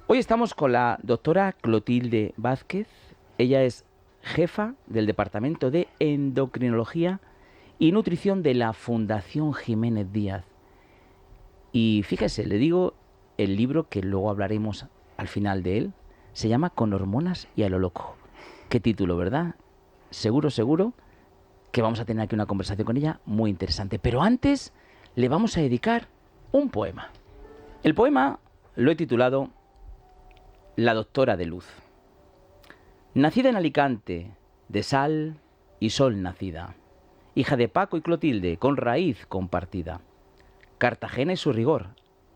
Hoy estamos con la doctora Clotilde Vázquez. Ella es jefa del Departamento de Endocrinología y Nutrición de la Fundación Jiménez Díaz. Y fíjese, le digo el libro que luego hablaremos al final de él. Se llama Con hormonas y a lo loco. Qué título, ¿verdad? Seguro que vamos a tener aquí una conversación con ella muy interesante. Pero antes le vamos a dedicar un poema. El poema lo he titulado La doctora de luz. Nacida en Alicante, de sal y sol nacida, hija de Paco y Clotilde, con raíz compartida. Cartagena y su rigor,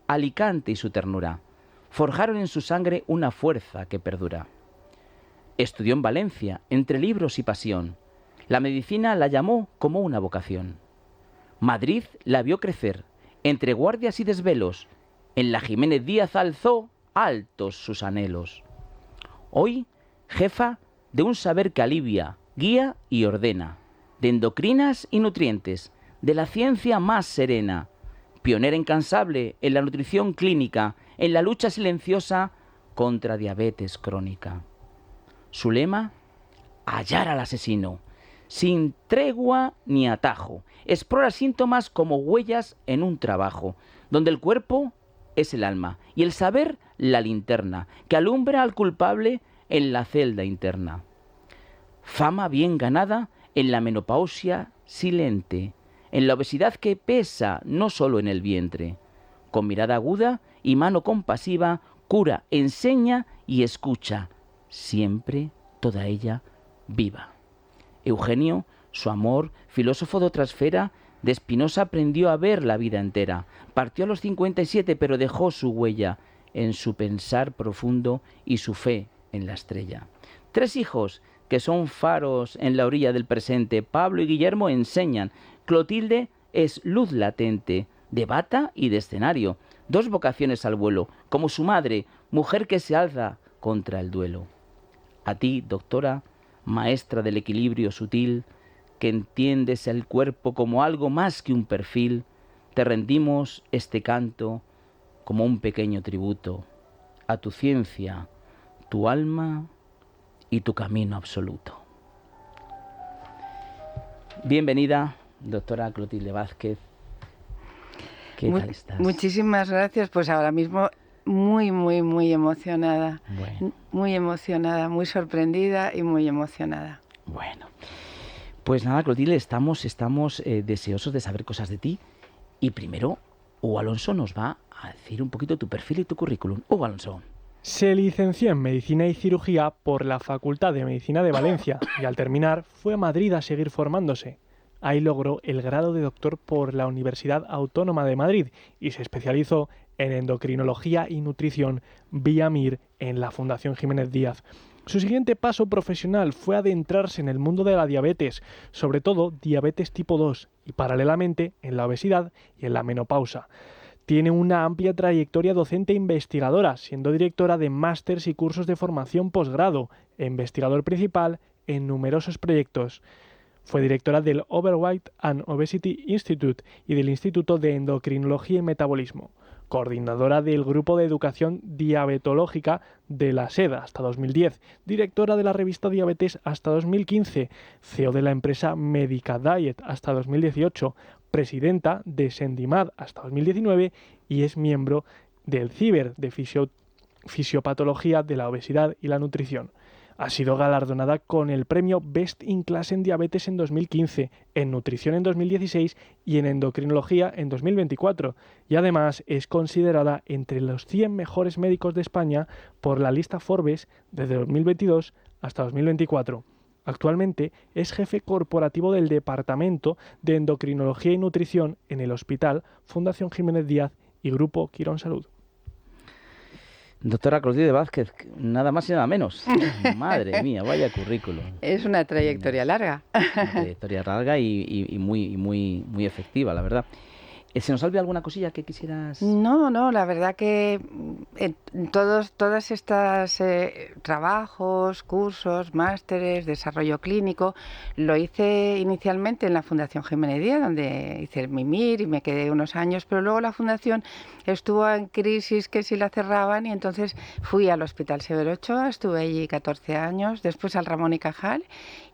Alicante y su ternura, forjaron en su sangre una fuerza que perdura. Estudió en Valencia, entre libros y pasión. La medicina la llamó como una vocación. Madrid la vio crecer, entre guardias y desvelos. En la Jiménez Díaz alzó altos sus anhelos. Hoy, jefa de un saber que alivia, guía y ordena, de endocrinas y nutrientes, de la ciencia más serena, pionera incansable en la nutrición clínica, en la lucha silenciosa contra diabetes crónica. Su lema, hallar al asesino, sin tregua ni atajo, explora síntomas como huellas en un trabajo, donde el cuerpo es el alma y el saber la linterna que alumbra al culpable en la celda interna. Fama bien ganada en la menopausia silente, en la obesidad que pesa no solo en el vientre. Con mirada aguda y mano compasiva, cura, enseña y escucha, siempre toda ella viva. Eugenio, su amor, filósofo de otra esfera, de Spinoza aprendió a ver la vida entera. Partió a los 57, pero dejó su huella en su pensar profundo y su fe en la estrella. 3 hijos que son faros en la orilla del presente. Pablo y Guillermo enseñan. Clotilde es luz latente, de bata y de escenario. 2 vocaciones al vuelo, como su madre, mujer que se alza contra el duelo. A ti, doctora, maestra del equilibrio sutil, que entiendes el cuerpo como algo más que un perfil, te rendimos este canto como un pequeño tributo a tu ciencia, tu alma y tu camino absoluto. Bienvenida, doctora Clotilde Vázquez. ¿Qué tal estás? Muchísimas gracias. Pues ahora mismo muy emocionada. Bueno. Muy emocionada, muy sorprendida y muy emocionada. Bueno. Pues nada, Clotilde, estamos deseosos de saber cosas de ti. Y primero, Hugo Alonso nos va a decir un poquito tu perfil y tu currículum. Hugo Alonso. Se licenció en Medicina y Cirugía por la Facultad de Medicina de Valencia y al terminar fue a Madrid a seguir formándose. Ahí logró el grado de doctor por la Universidad Autónoma de Madrid y se especializó en endocrinología y nutrición vía MIR en la Fundación Jiménez Díaz. Su siguiente paso profesional fue adentrarse en el mundo de la diabetes, sobre todo diabetes tipo 2 y paralelamente en la obesidad y en la menopausa. Tiene una amplia trayectoria docente e investigadora, siendo directora de másters y cursos de formación posgrado e investigador principal en numerosos proyectos. Fue directora del Overweight and Obesity Institute y del Instituto de Endocrinología y Metabolismo, coordinadora del Grupo de Educación Diabetológica de la SEDA hasta 2010, directora de la revista Diabetes hasta 2015, CEO de la empresa Medica Diet hasta 2018, presidenta de Sendimad hasta 2019 y es miembro del CIBER de Fisiopatología de la Obesidad y la Nutrición. Ha sido galardonada con el premio Best in Class en Diabetes en 2015, en Nutrición en 2016 y en Endocrinología en 2024. Y además es considerada entre los 100 mejores médicos de España por la lista Forbes desde 2022 hasta 2024. Actualmente es jefe corporativo del Departamento de Endocrinología y Nutrición en el Hospital Fundación Jiménez Díaz y Grupo Quirón Salud. Doctora Clotilde Vázquez, nada más y nada menos. Madre mía, vaya currículum. Es una trayectoria larga. Una trayectoria larga y muy efectiva, la verdad. ¿Se nos olvida alguna cosilla que quisieras? No, la verdad que todas estas trabajos, cursos, másteres, desarrollo clínico, lo hice inicialmente en la Fundación Jiménez Díaz, donde hice el MIMIR y me quedé unos años, pero luego la fundación estuvo en crisis, que si la cerraban, y entonces fui al Hospital Severo Ochoa, estuve allí 14 años, después al Ramón y Cajal,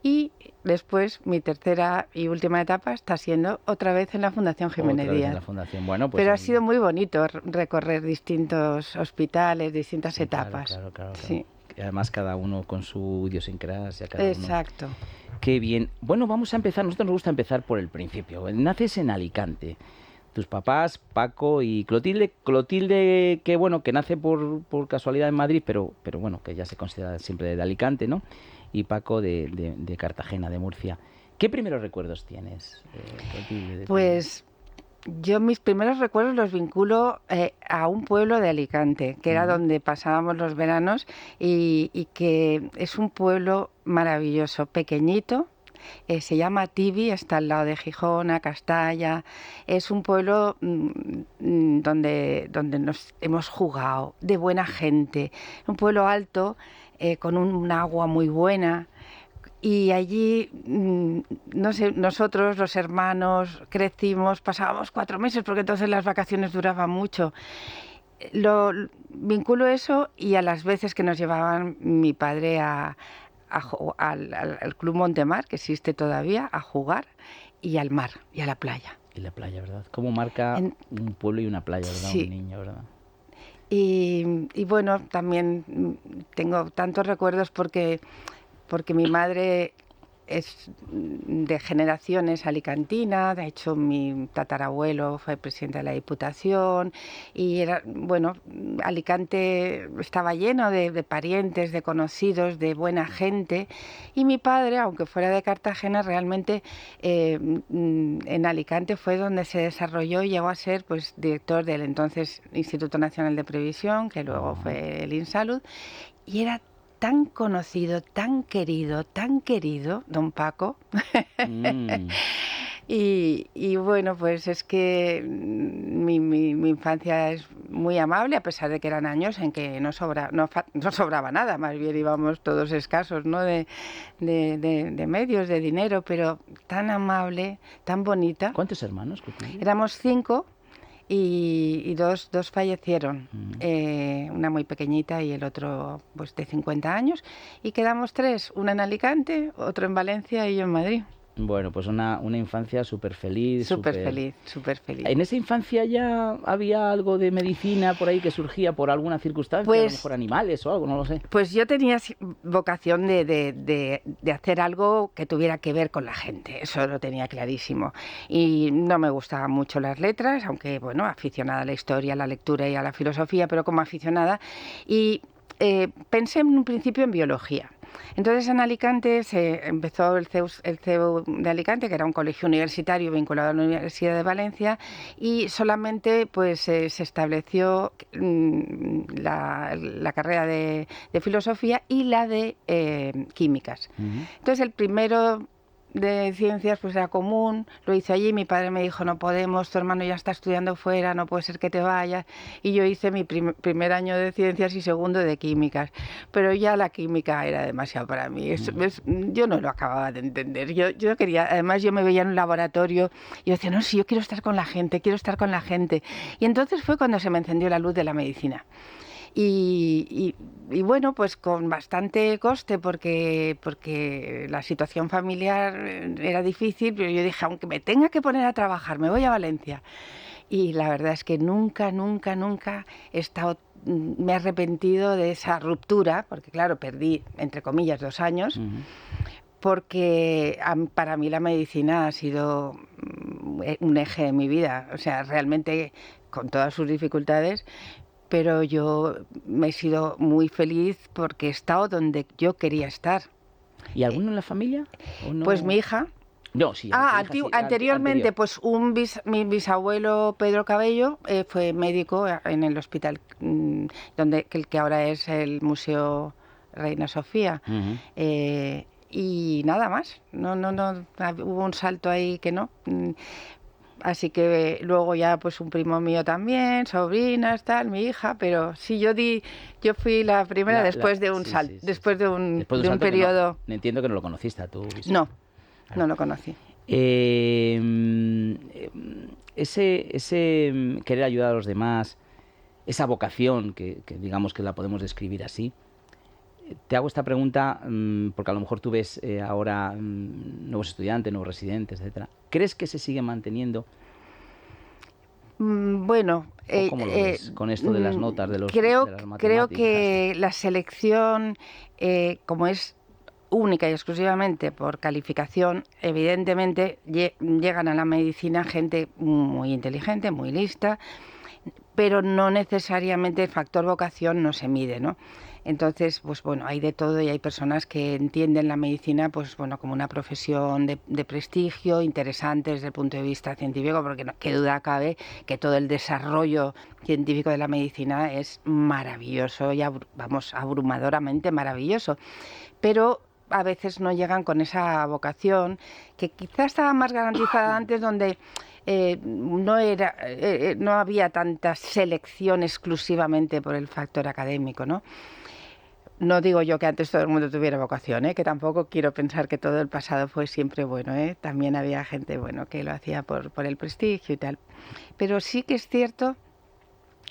y después mi tercera y última etapa está siendo otra vez en la Fundación Jiménez Otra vez Díaz. en la fundación. Bueno, pues Pero ha sido muy bonito recorrer distintos hospitales, distintas sí, etapas. Claro. Sí, Y además cada uno con su idiosincrasia, cada uno. exacto. Qué bien. Bueno, vamos a empezar. Nosotros nos gusta empezar por el principio. Naces en Alicante. Tus papás, Paco y Clotilde. Clotilde, que bueno, que nace por casualidad en Madrid, pero bueno, que ya se considera siempre de Alicante, ¿no? Y Paco de Cartagena, de Murcia. ¿Qué primeros recuerdos tienes, Clotilde? Pues yo mis primeros recuerdos los vinculo a un pueblo de Alicante, que era donde pasábamos los veranos y que es un pueblo maravilloso, pequeñito. Se llama Tibi, está al lado de Gijón, a Castalla. Es un pueblo donde nos hemos jugado, de buena gente. Un pueblo alto, con un agua muy buena. Y allí, no sé, nosotros, los hermanos, crecimos, pasábamos 4 meses, porque entonces las vacaciones duraban mucho. Lo vinculo eso y a las veces que nos llevaban mi padre al Club Montemar, que existe todavía, a jugar, y al mar, y a la playa. Y la playa, ¿verdad? ¿Cómo marca un pueblo y una playa, verdad? Sí. Un niño, ¿verdad? Y bueno, también tengo tantos recuerdos porque mi madre es de generaciones alicantina, de hecho mi tatarabuelo fue presidente de la Diputación y era, bueno, Alicante estaba lleno de parientes, de conocidos, de buena gente, y mi padre, aunque fuera de Cartagena, realmente en Alicante fue donde se desarrolló y llegó a ser pues director del entonces Instituto Nacional de Previsión, que luego fue el INSALUD, y era tan conocido, tan querido, don Paco. Y bueno, pues es que mi infancia es muy amable, a pesar de que eran años en que no sobraba nada, más bien íbamos todos escasos, ¿no? de medios, de dinero, pero tan amable, tan bonita. ¿Cuántos hermanos, Clotilde? Éramos 5. Y dos fallecieron, una muy pequeñita y el otro pues de 50 años, y quedamos 3, una en Alicante, otro en Valencia y yo en Madrid. Bueno, pues una infancia súper feliz. Súper feliz. ¿En esa infancia ya había algo de medicina por ahí que surgía por alguna circunstancia? Pues, a lo mejor animales o algo, no lo sé. Pues yo tenía vocación de hacer algo que tuviera que ver con la gente, eso lo tenía clarísimo. Y no me gustaban mucho las letras, aunque, bueno, aficionada a la historia, a la lectura y a la filosofía, pero como aficionada. Y pensé en un principio en biología. Entonces en Alicante se empezó el CEU de Alicante, que era un colegio universitario vinculado a la Universidad de Valencia, y solamente pues se estableció la carrera de filosofía y la de químicas. Entonces el primero de ciencias pues era común, lo hice allí, mi padre me dijo no podemos, tu hermano ya está estudiando fuera, no puede ser que te vayas, y yo hice mi primer año de ciencias y segundo de químicas, pero ya la química era demasiado para mí, yo no lo acababa de entender, yo quería, además yo me veía en un laboratorio y yo decía no, sí, yo quiero estar con la gente, y entonces fue cuando se me encendió la luz de la medicina. Y bueno, pues con bastante coste porque la situación familiar era difícil, pero yo dije, aunque me tenga que poner a trabajar, me voy a Valencia. Y la verdad es que nunca me he arrepentido de esa ruptura, porque claro, perdí, entre comillas, 2 años, porque para mí la medicina ha sido un eje de mi vida, o sea, realmente con todas sus dificultades, pero yo me he sido muy feliz porque he estado donde yo quería estar. ¿Y alguno en la familia? ¿O no? Pues mi hija. No, sí. Anteriormente, pues mi bisabuelo Pedro Cabello fue médico en el hospital el que ahora es el Museo Reina Sofía. Y nada más. No, hubo un salto ahí que no. Así que luego ya pues un primo mío también, sobrinas, tal, mi hija, pero sí yo fui la primera después de un sí, salto, sí, sí, después sí. de un Después de un salto que periodo. no, entiendo que no lo conociste a tu bisnieto. No, Claro. no lo conocí. Ese querer ayudar a los demás, esa vocación que digamos que la podemos describir así. Te hago esta pregunta porque a lo mejor tú ves ahora nuevos estudiantes, nuevos residentes, etcétera. ¿Crees que se sigue manteniendo? Bueno, ¿O cómo lo ves con esto de las notas de las matemáticas? creo que la selección, como es única y exclusivamente por calificación, evidentemente llegan a la medicina gente muy inteligente, muy lista, pero no necesariamente el factor vocación no se mide, ¿no? Entonces, pues bueno, hay de todo y hay personas que entienden la medicina, pues bueno, como una profesión de prestigio, interesante desde el punto de vista científico, porque no, qué duda cabe que todo el desarrollo científico de la medicina es maravilloso y vamos, abrumadoramente maravilloso. Pero a veces no llegan con esa vocación que quizás estaba más garantizada antes, donde no había tanta selección exclusivamente por el factor académico, ¿no? No digo yo que antes todo el mundo tuviera vocación, que tampoco quiero pensar que todo el pasado fue siempre bueno, también había gente bueno que lo hacía por el prestigio y tal. Pero sí que es cierto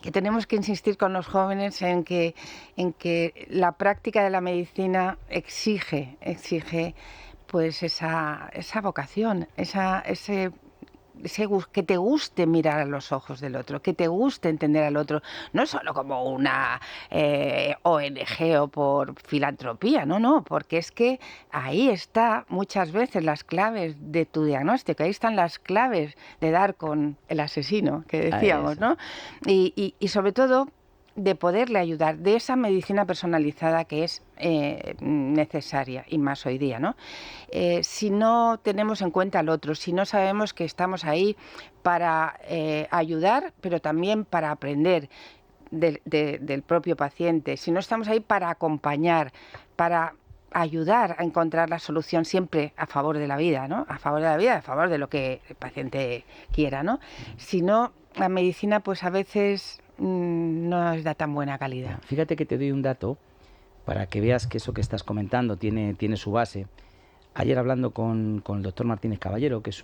que tenemos que insistir con los jóvenes en que la práctica de la medicina exige pues esa vocación, que te guste mirar a los ojos del otro, que te guste entender al otro, no solo como una ONG o por filantropía, no, porque es que ahí está muchas veces las claves de tu diagnóstico, ahí están las claves de dar con el asesino que decíamos, ¿no? Y sobre todo de poderle ayudar, de esa medicina personalizada que es necesaria y más hoy día, ¿no? Si no tenemos en cuenta al otro, si no sabemos que estamos ahí para ayudar, pero también para aprender del propio paciente, si no estamos ahí para acompañar, para ayudar a encontrar la solución siempre a favor de la vida, ¿no? A favor de la vida, a favor de lo que el paciente quiera, ¿no? Si no, la medicina pues a veces no es de tan buena calidad. Fíjate que te doy un dato para que veas que eso que estás comentando tiene su base. Ayer hablando con el doctor Martínez Caballero, que es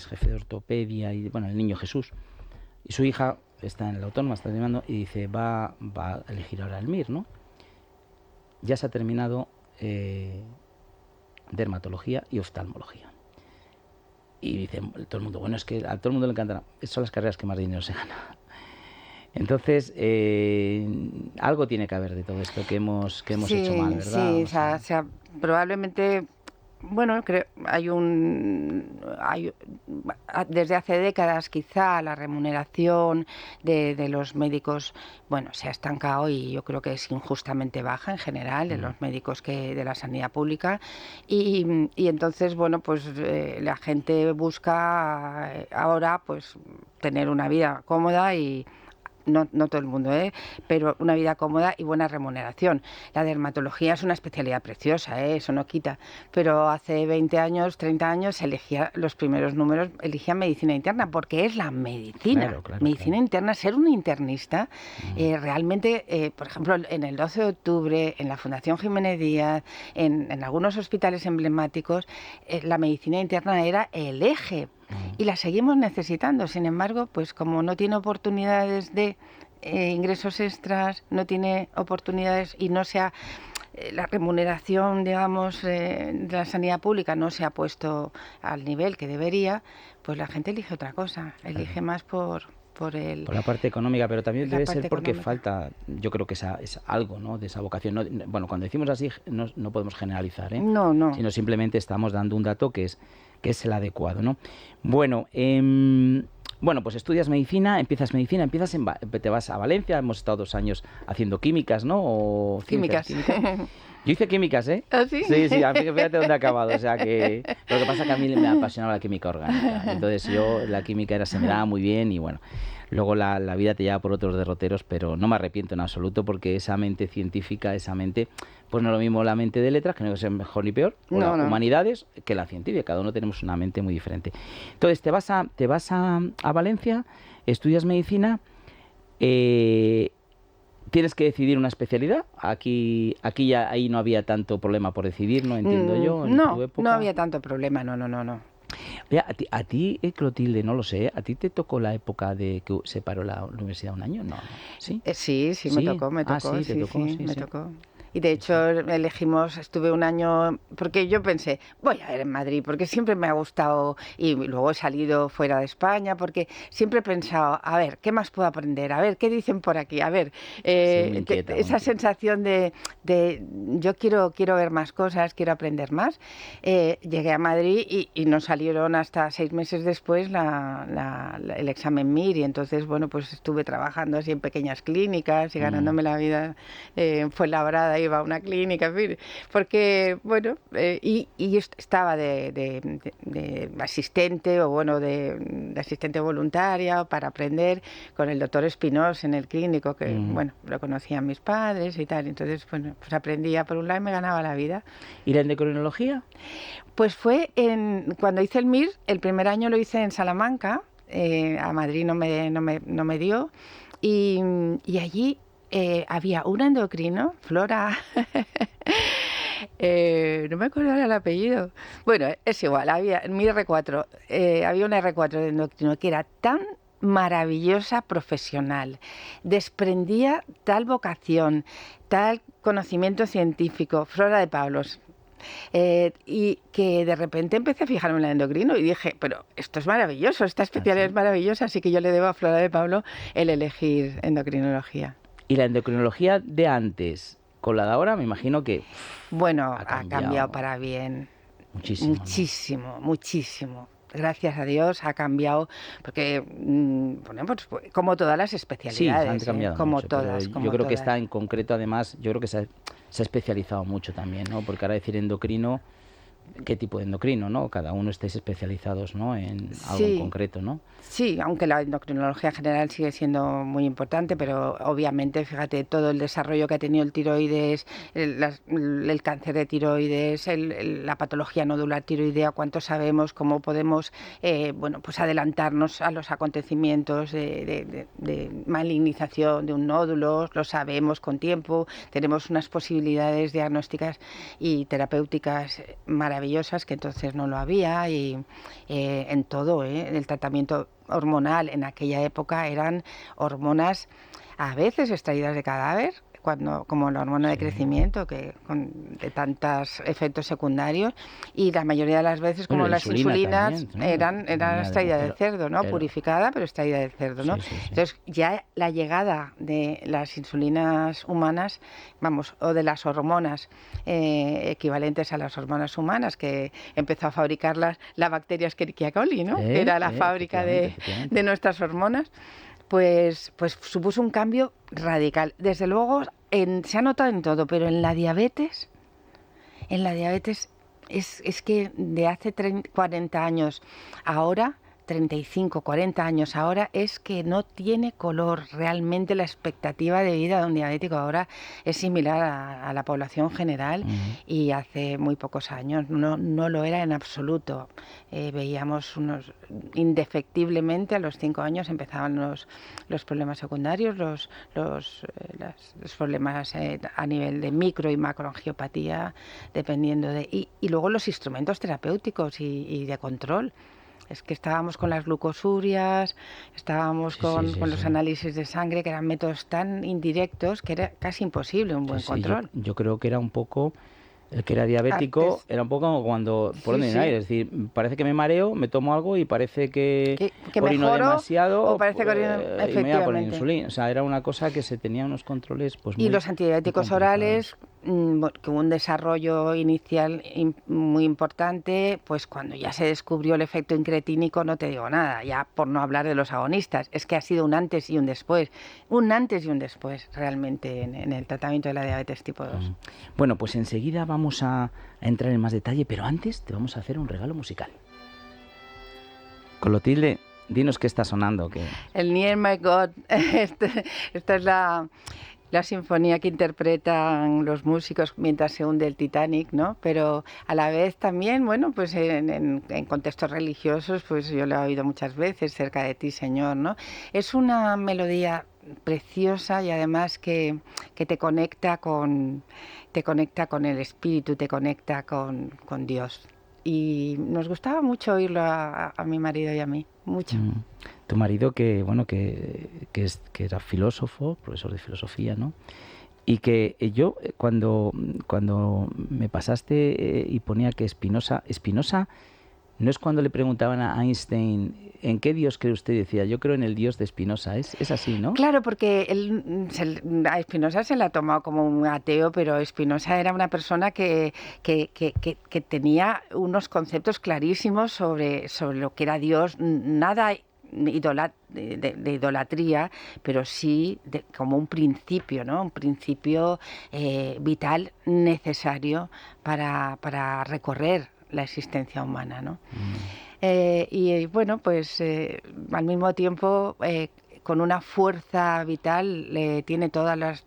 jefe de ortopedia y bueno, el Niño Jesús, y su hija está en la Autónoma, está terminando, y dice, va a elegir ahora el MIR, ¿no? Ya se ha terminado dermatología y oftalmología. Y dice todo el mundo, bueno, es que a todo el mundo le encantan, son las carreras que más dinero se gana. Entonces, algo tiene que haber de todo esto que hemos hecho mal, ¿verdad? Sí, o sea, probablemente, bueno, creo desde hace décadas quizá la remuneración de los médicos, bueno, se ha estancado y yo creo que es injustamente baja en general de los médicos de la sanidad pública y entonces, bueno, pues la gente busca ahora pues tener una vida cómoda y no todo el mundo, pero una vida cómoda y buena remuneración. La dermatología es una especialidad preciosa, eso no quita, pero hace 20 años, 30 años los primeros números elegían medicina interna porque es la medicina. Claro, medicina interna, ser un internista, realmente, por ejemplo, en el 12 de octubre, en la Fundación Jiménez Díaz, en algunos hospitales emblemáticos, la medicina interna era el eje. Y la seguimos necesitando, sin embargo, pues como no tiene oportunidades de ingresos extras, no tiene oportunidades y no se ha, la remuneración, digamos, de la sanidad pública no se ha puesto al nivel que debería, pues la gente elige otra cosa, elige más por la parte económica, pero también debe ser porque económica. falta, yo creo que es algo, ¿no?, de esa vocación. No, bueno, cuando decimos así no podemos generalizar, No. Sino simplemente estamos dando un dato que es el adecuado, ¿no? Bueno, pues estudias medicina, te vas a Valencia, hemos estado 2 años haciendo químicas, ¿no? O Químicas. Yo hice químicas, ¿eh? ¿Ah, sí? Sí, fíjate dónde he acabado. O sea que lo que pasa es que a mí me apasionaba la química orgánica. Entonces yo la química se me daba muy bien y bueno, luego la vida te lleva por otros derroteros, pero no me arrepiento en absoluto porque esa mente científica, esa mente, pues no es lo mismo la mente de letras, que no es mejor ni peor, o las humanidades, que la científica. Cada uno tenemos una mente muy diferente. Entonces te vas a Valencia, estudias medicina. Tienes que decidir una especialidad. Aquí ya ahí no había tanto problema por decidir, ¿no? Entiendo yo. En tu época. No había tanto problema, no. Oye, a ti, Clotilde, no lo sé, ¿a ti te tocó la época de que se paró la universidad un año? No. ¿Sí? Sí, me tocó. Sí, te tocó, sí, me tocó. Y de hecho estuve un año, porque yo pensé, voy a ver en Madrid, porque siempre me ha gustado, y luego he salido fuera de España, porque siempre he pensado, a ver, ¿qué más puedo aprender? A ver, ¿qué dicen por aquí? A ver, esa sensación de yo quiero ver más cosas, quiero aprender más. Llegué a Madrid y no salieron hasta 6 meses después el examen MIR, y entonces, bueno, pues estuve trabajando así en pequeñas clínicas y ganándome la vida en Fuenlabrada. Iba a una clínica, en fin, porque, bueno, y estaba de asistente o, bueno, de asistente voluntaria para aprender con el doctor Espinós en el clínico, que, bueno, lo conocían mis padres y tal, entonces, bueno, pues aprendía por un lado y me ganaba la vida. ¿Y la endocrinología? Pues fue cuando hice el MIR, el primer año lo hice en Salamanca, a Madrid no me dio, y allí había un endocrino, Flora, no me acuerdo ahora el apellido. Bueno, es igual, en mi R4, había una R4 de endocrino que era tan maravillosa profesional, desprendía tal vocación, tal conocimiento científico, Flora de Pablos. Y que de repente empecé a fijarme en el endocrino y dije, pero esto es maravilloso, esta especialidad es maravillosa, así que yo le debo a Flora de Pablo el elegir endocrinología. Y la endocrinología de antes con la de ahora, me imagino que... Bueno, ha cambiado para bien. Muchísimo. Muchísimo. Gracias a Dios ha cambiado, porque, bueno, pues como todas las especialidades. Sí, han cambiado como mucho, todas. Yo creo que está en concreto, además, yo creo que se ha especializado mucho también, ¿no? Porque ahora decir endocrino, ¿qué tipo de endocrino, no? Cada uno estáis especializados, ¿no? En algo en concreto, ¿no? Sí, aunque la endocrinología general sigue siendo muy importante, pero obviamente, fíjate, todo el desarrollo que ha tenido el tiroides, el cáncer de tiroides, la patología nodular tiroidea, cuánto sabemos, cómo podemos, bueno, pues adelantarnos a los acontecimientos de malignización de un nódulo, lo sabemos con tiempo, tenemos unas posibilidades diagnósticas y terapéuticas maravillosas que entonces no lo había, y en todo, el tratamiento hormonal en aquella época eran hormonas a veces extraídas de cadáver, como la hormona de crecimiento, de tantos efectos secundarios, y la mayoría de las veces, como las insulinas, también, eran extraídas del cerdo, ¿no? Purificada, pero extraída del cerdo, ¿no? Sí. Entonces, ya la llegada de las insulinas humanas, vamos, o de las hormonas equivalentes a las hormonas humanas, que empezó a fabricarlas la bacteria Escherichia coli, ¿no? Que era la fábrica de nuestras hormonas. Pues supuso un cambio radical. Desde luego, se ha notado en todo, pero en la diabetes es que de hace 40 años ahora, 35, 40 años ahora, es que no tiene color. Realmente la expectativa de vida de un diabético ahora es similar a la población general, y hace muy pocos años no lo era en absoluto. Veíamos indefectiblemente a los 5 años empezaban los problemas secundarios, los problemas a nivel de micro y macroangiopatía, dependiendo y luego los instrumentos terapéuticos y de control. Es que estábamos con las glucosurias, estábamos con los análisis de sangre, que eran métodos tan indirectos que era casi imposible un buen control. Yo creo que era un poco, el que era diabético, era un poco como cuando, por orden aire, es decir, parece que me mareo, me tomo algo y parece que orino mejoro, demasiado, o parece que orino, y me voy a poner insulina. O sea, era una cosa que se tenía unos controles pues muy, y los antidiabéticos orales que hubo un desarrollo inicial muy importante, pues cuando ya se descubrió el efecto incretínico no te digo nada, ya por no hablar de los agonistas, es que ha sido un antes y un después realmente en el tratamiento de la diabetes tipo 2. Bueno, pues enseguida vamos a entrar en más detalle, pero antes te vamos a hacer un regalo musical. Clotilde, dinos qué está sonando. El Near My God, esta es la sinfonía que interpretan los músicos mientras se hunde el Titanic, ¿no? Pero a la vez también, bueno, pues en contextos religiosos, pues yo lo he oído muchas veces, Cerca de ti, Señor, ¿no? Es una melodía preciosa y además que te conecta con el espíritu, te conecta con Dios. Y nos gustaba mucho oírlo a mi marido y a mí, mucho. Tu marido que era filósofo, profesor de filosofía, ¿no? Y que yo cuando me pasaste y ponía que Spinoza no es cuando le preguntaban a Einstein ¿en qué Dios cree usted? Decía, yo creo en el Dios de Spinoza. Es así, ¿no? Claro, porque a Spinoza se le ha tomado como un ateo, pero Spinoza era una persona que tenía unos conceptos clarísimos sobre lo que era Dios, nada de idolatría, pero sí como un principio, ¿no? Un principio vital necesario para recorrer la existencia humana, ¿no? Y bueno, pues al mismo tiempo con una fuerza vital tiene todos los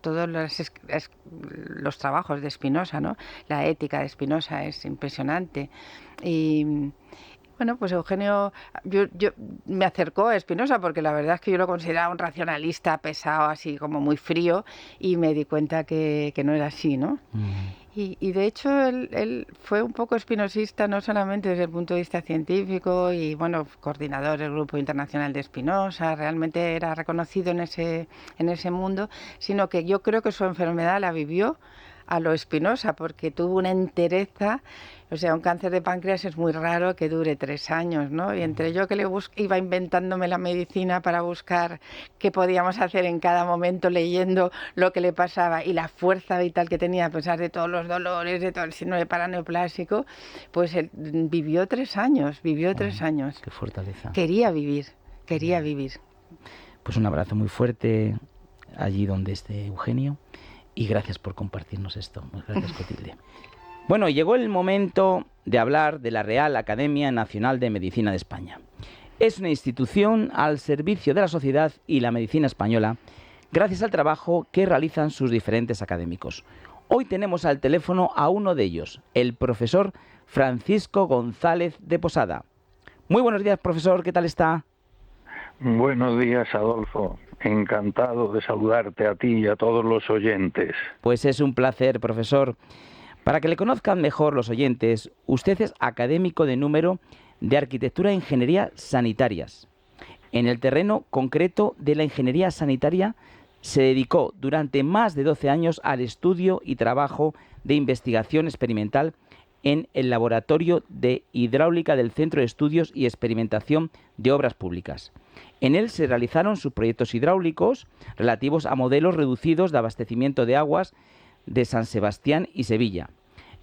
trabajos de Spinoza, ¿no? La ética de Spinoza es impresionante. Y bueno, pues Eugenio yo me acercó a Spinoza porque la verdad es que yo lo consideraba un racionalista pesado, así como muy frío, y me di cuenta que no era así, ¿no? Y de hecho él fue un poco espinosista, no solamente desde el punto de vista científico y bueno, coordinador del Grupo Internacional de Spinoza, realmente era reconocido en ese mundo, sino que yo creo que su enfermedad la vivió a lo Spinoza, porque tuvo una entereza, o sea, un cáncer de páncreas es muy raro que dure 3 años, ¿no? Y entre yo que iba inventándome la medicina para buscar qué podíamos hacer en cada momento, leyendo lo que le pasaba y la fuerza vital que tenía a pesar de todos los dolores, de todo el síndrome paraneoplásico, pues él vivió 3 años, Qué fortaleza. Quería vivir. Pues un abrazo muy fuerte allí donde esté Eugenio. Y gracias por compartirnos esto. Gracias, Clotilde. Bueno, llegó el momento de hablar de la Real Academia Nacional de Medicina de España. Es una institución al servicio de la sociedad y la medicina española, gracias al trabajo que realizan sus diferentes académicos. Hoy tenemos al teléfono a uno de ellos, el profesor Francisco González de Posada. Muy buenos días, profesor. ¿Qué tal está? Buenos días, Adolfo. Encantado de saludarte a ti y a todos los oyentes. Pues es un placer, profesor. Para que le conozcan mejor los oyentes, usted es académico de número de Arquitectura e Ingeniería Sanitarias. En el terreno concreto de la ingeniería sanitaria se dedicó durante más de 12 años al estudio y trabajo de investigación experimental en el Laboratorio de Hidráulica del Centro de Estudios y Experimentación de Obras Públicas. En él se realizaron sus proyectos hidráulicos relativos a modelos reducidos de abastecimiento de aguas de San Sebastián y Sevilla,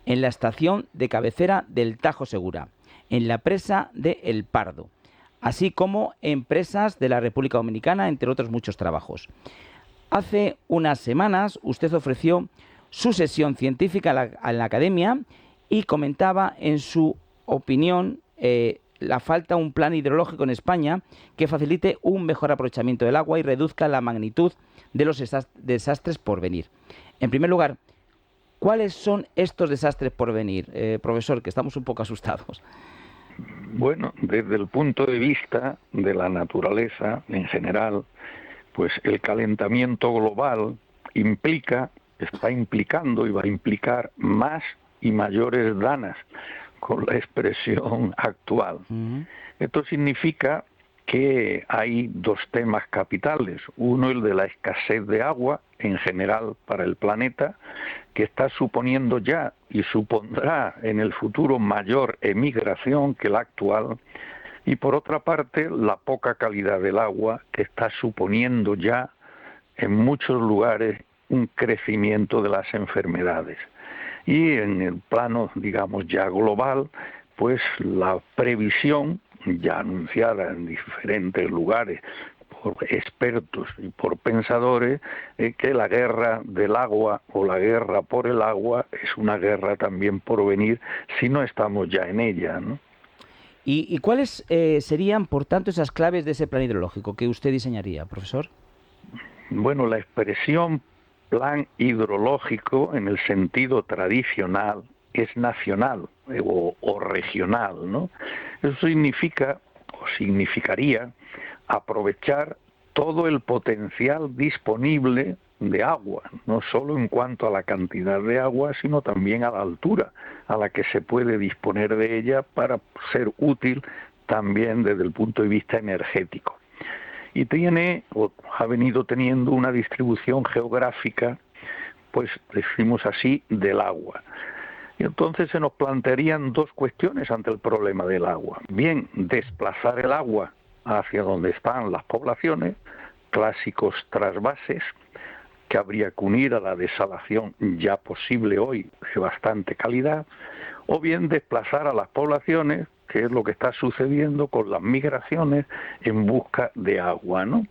en la estación de cabecera del Tajo Segura, en la presa de El Pardo, así como en presas de la República Dominicana, entre otros muchos trabajos. Hace unas semanas usted ofreció su sesión científica a la Academia y comentaba en su opinión la falta de un plan hidrológico en España que facilite un mejor aprovechamiento del agua y reduzca la magnitud de los desastres por venir. En primer lugar, ¿cuáles son estos desastres por venir, profesor, que estamos un poco asustados? Bueno, desde el punto de vista de la naturaleza en general, pues el calentamiento global está implicando y va a implicar más y mayores daños con la expresión actual. Esto significa que hay dos temas capitales. Uno, el de la escasez de agua en general para el planeta, que está suponiendo ya y supondrá en el futuro mayor emigración que la actual. Y por otra parte, la poca calidad del agua, que está suponiendo ya en muchos lugares un crecimiento de las enfermedades. Y en el plano, digamos, ya global, pues la previsión, ya anunciada en diferentes lugares por expertos y por pensadores, que la guerra del agua o la guerra por el agua es una guerra también por venir si no estamos ya en ella, ¿no? ¿Y cuáles serían, por tanto, esas claves de ese plan hidrológico que usted diseñaría, profesor? Bueno, la expresión plan hidrológico en el sentido tradicional es nacional o regional, ¿no? Eso significa o significaría aprovechar todo el potencial disponible de agua, no solo en cuanto a la cantidad de agua, sino también a la altura a la que se puede disponer de ella para ser útil también desde el punto de vista energético. Y tiene, o ha venido teniendo, una distribución geográfica, pues decimos así, del agua. Y entonces se nos plantearían dos cuestiones ante el problema del agua. Bien, desplazar el agua hacia donde están las poblaciones, clásicos trasvases, que habría que unir a la desalación ya posible hoy de bastante calidad, o bien desplazar a las poblaciones, que es lo que está sucediendo con las migraciones en busca de agua, ¿no?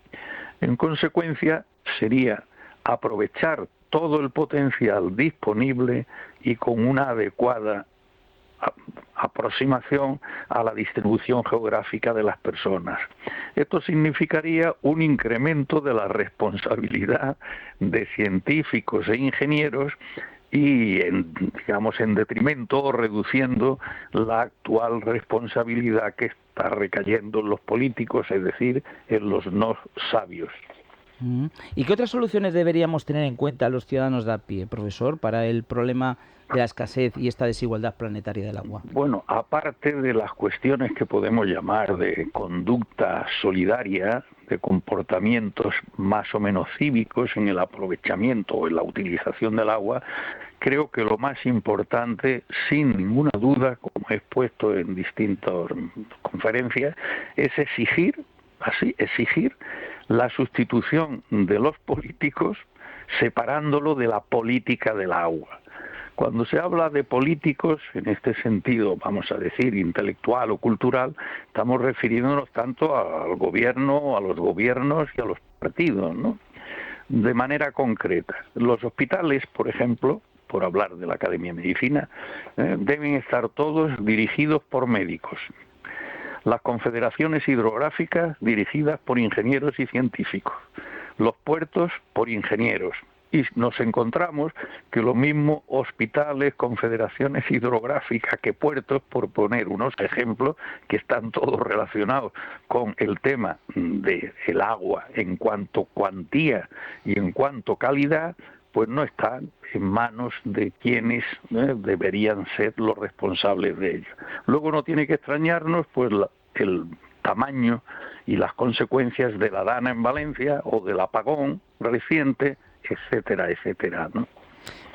En consecuencia, sería aprovechar todo el potencial disponible y con una adecuada aproximación a la distribución geográfica de las personas. Esto significaría un incremento de la responsabilidad de científicos e ingenieros y, en detrimento o reduciendo la actual responsabilidad que está recayendo en los políticos, es decir, en los no sabios. ¿Y qué otras soluciones deberíamos tener en cuenta los ciudadanos de a pie, profesor, para el problema de la escasez y esta desigualdad planetaria del agua? Bueno, aparte de las cuestiones que podemos llamar de conducta solidaria, de comportamientos más o menos cívicos en el aprovechamiento o en la utilización del agua, creo que lo más importante, sin ninguna duda, como he expuesto en distintas conferencias, es exigir la sustitución de los políticos separándolo de la política del agua. Cuando se habla de políticos, en este sentido, vamos a decir, intelectual o cultural, estamos refiriéndonos tanto al gobierno, a los gobiernos y a los partidos, ¿no? De manera concreta, los hospitales, por ejemplo, por hablar de la Academia de Medicina, deben estar todos dirigidos por médicos. Las confederaciones hidrográficas dirigidas por ingenieros y científicos. Los puertos por ingenieros. Y nos encontramos que lo mismo hospitales, confederaciones hidrográficas que puertos, por poner unos ejemplos que están todos relacionados con el tema del agua en cuanto cuantía y en cuanto calidad, pues no están en manos de quienes deberían ser los responsables de ello. Luego no tiene que extrañarnos pues el tamaño y las consecuencias de la Dana en Valencia o del apagón reciente, etcétera, etcétera, ¿no?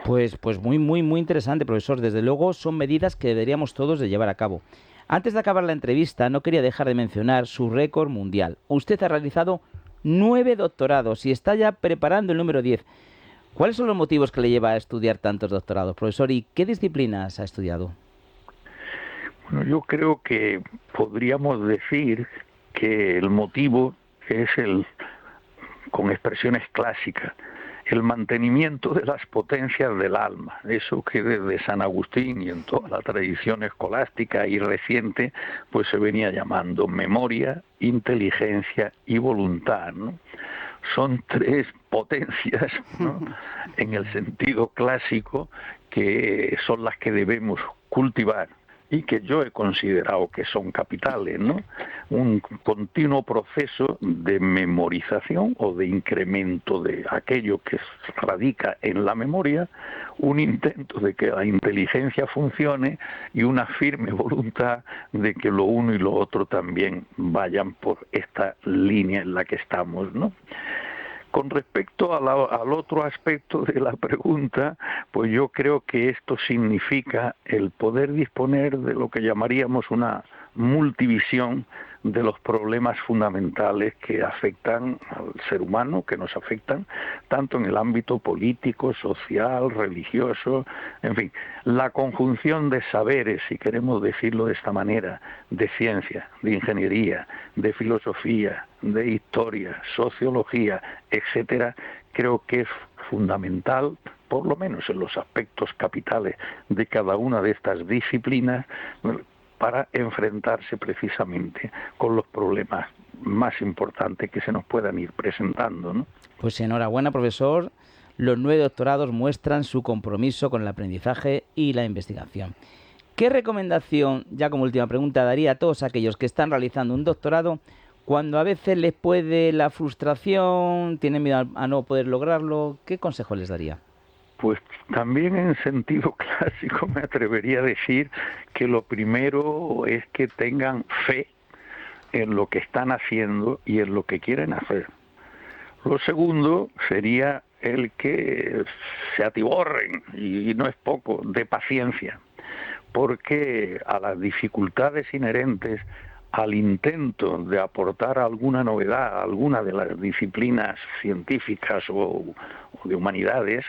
Pues muy interesante, profesor. Desde luego son medidas que deberíamos todos de llevar a cabo. Antes de acabar la entrevista, no quería dejar de mencionar su récord mundial. Usted ha realizado 9 doctorados y está ya preparando el número 10. ¿Cuáles son los motivos que le lleva a estudiar tantos doctorados, profesor? ¿Y qué disciplinas ha estudiado? Bueno, yo creo que podríamos decir que el motivo es con expresiones clásicas, el mantenimiento de las potencias del alma, eso que desde San Agustín y en toda la tradición escolástica y reciente, pues se venía llamando memoria, inteligencia y voluntad, ¿no? Son 3 potencias, ¿no?, en el sentido clásico, que son las que debemos cultivar y que yo he considerado que son capitales, ¿no? Un continuo proceso de memorización o de incremento de aquello que radica en la memoria, un intento de que la inteligencia funcione y una firme voluntad de que lo uno y lo otro también vayan por esta línea en la que estamos, ¿no? Con respecto al otro aspecto de la pregunta, pues yo creo que esto significa el poder disponer de lo que llamaríamos una multivisión de los problemas fundamentales que afectan al ser humano, que nos afectan tanto en el ámbito político, social, religioso, en fin, la conjunción de saberes, si queremos decirlo de esta manera, de ciencia, de ingeniería, de filosofía, de historia, sociología, etcétera, creo que es fundamental, por lo menos en los aspectos capitales de cada una de estas disciplinas, para enfrentarse precisamente con los problemas más importantes que se nos puedan ir presentando, ¿no? Pues enhorabuena, profesor. Los 9 doctorados muestran su compromiso con el aprendizaje y la investigación. ¿Qué recomendación, ya como última pregunta, daría a todos aquellos que están realizando un doctorado cuando a veces les puede la frustración, tienen miedo a no poder lograrlo? ¿Qué consejo les daría? Pues también en sentido clásico me atrevería a decir que lo primero es que tengan fe en lo que están haciendo y en lo que quieren hacer. Lo segundo sería el que se atiborren, y no es poco, de paciencia, porque a las dificultades inherentes al intento de aportar alguna novedad a alguna de las disciplinas científicas o de humanidades,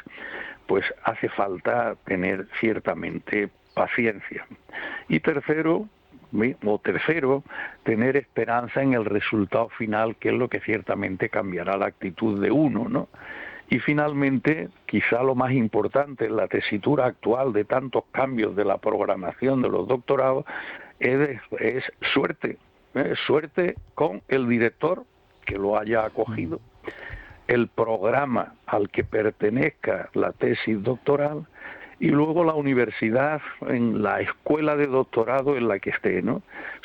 pues hace falta tener ciertamente paciencia. Y tercero, tener esperanza en el resultado final, que es lo que ciertamente cambiará la actitud de uno, ¿no? Y finalmente, quizá lo más importante en la tesitura actual de tantos cambios de la programación de los doctorados es suerte, suerte con el director que lo haya acogido, el programa al que pertenezca la tesis doctoral y luego la universidad en la escuela de doctorado en la que esté, ¿no?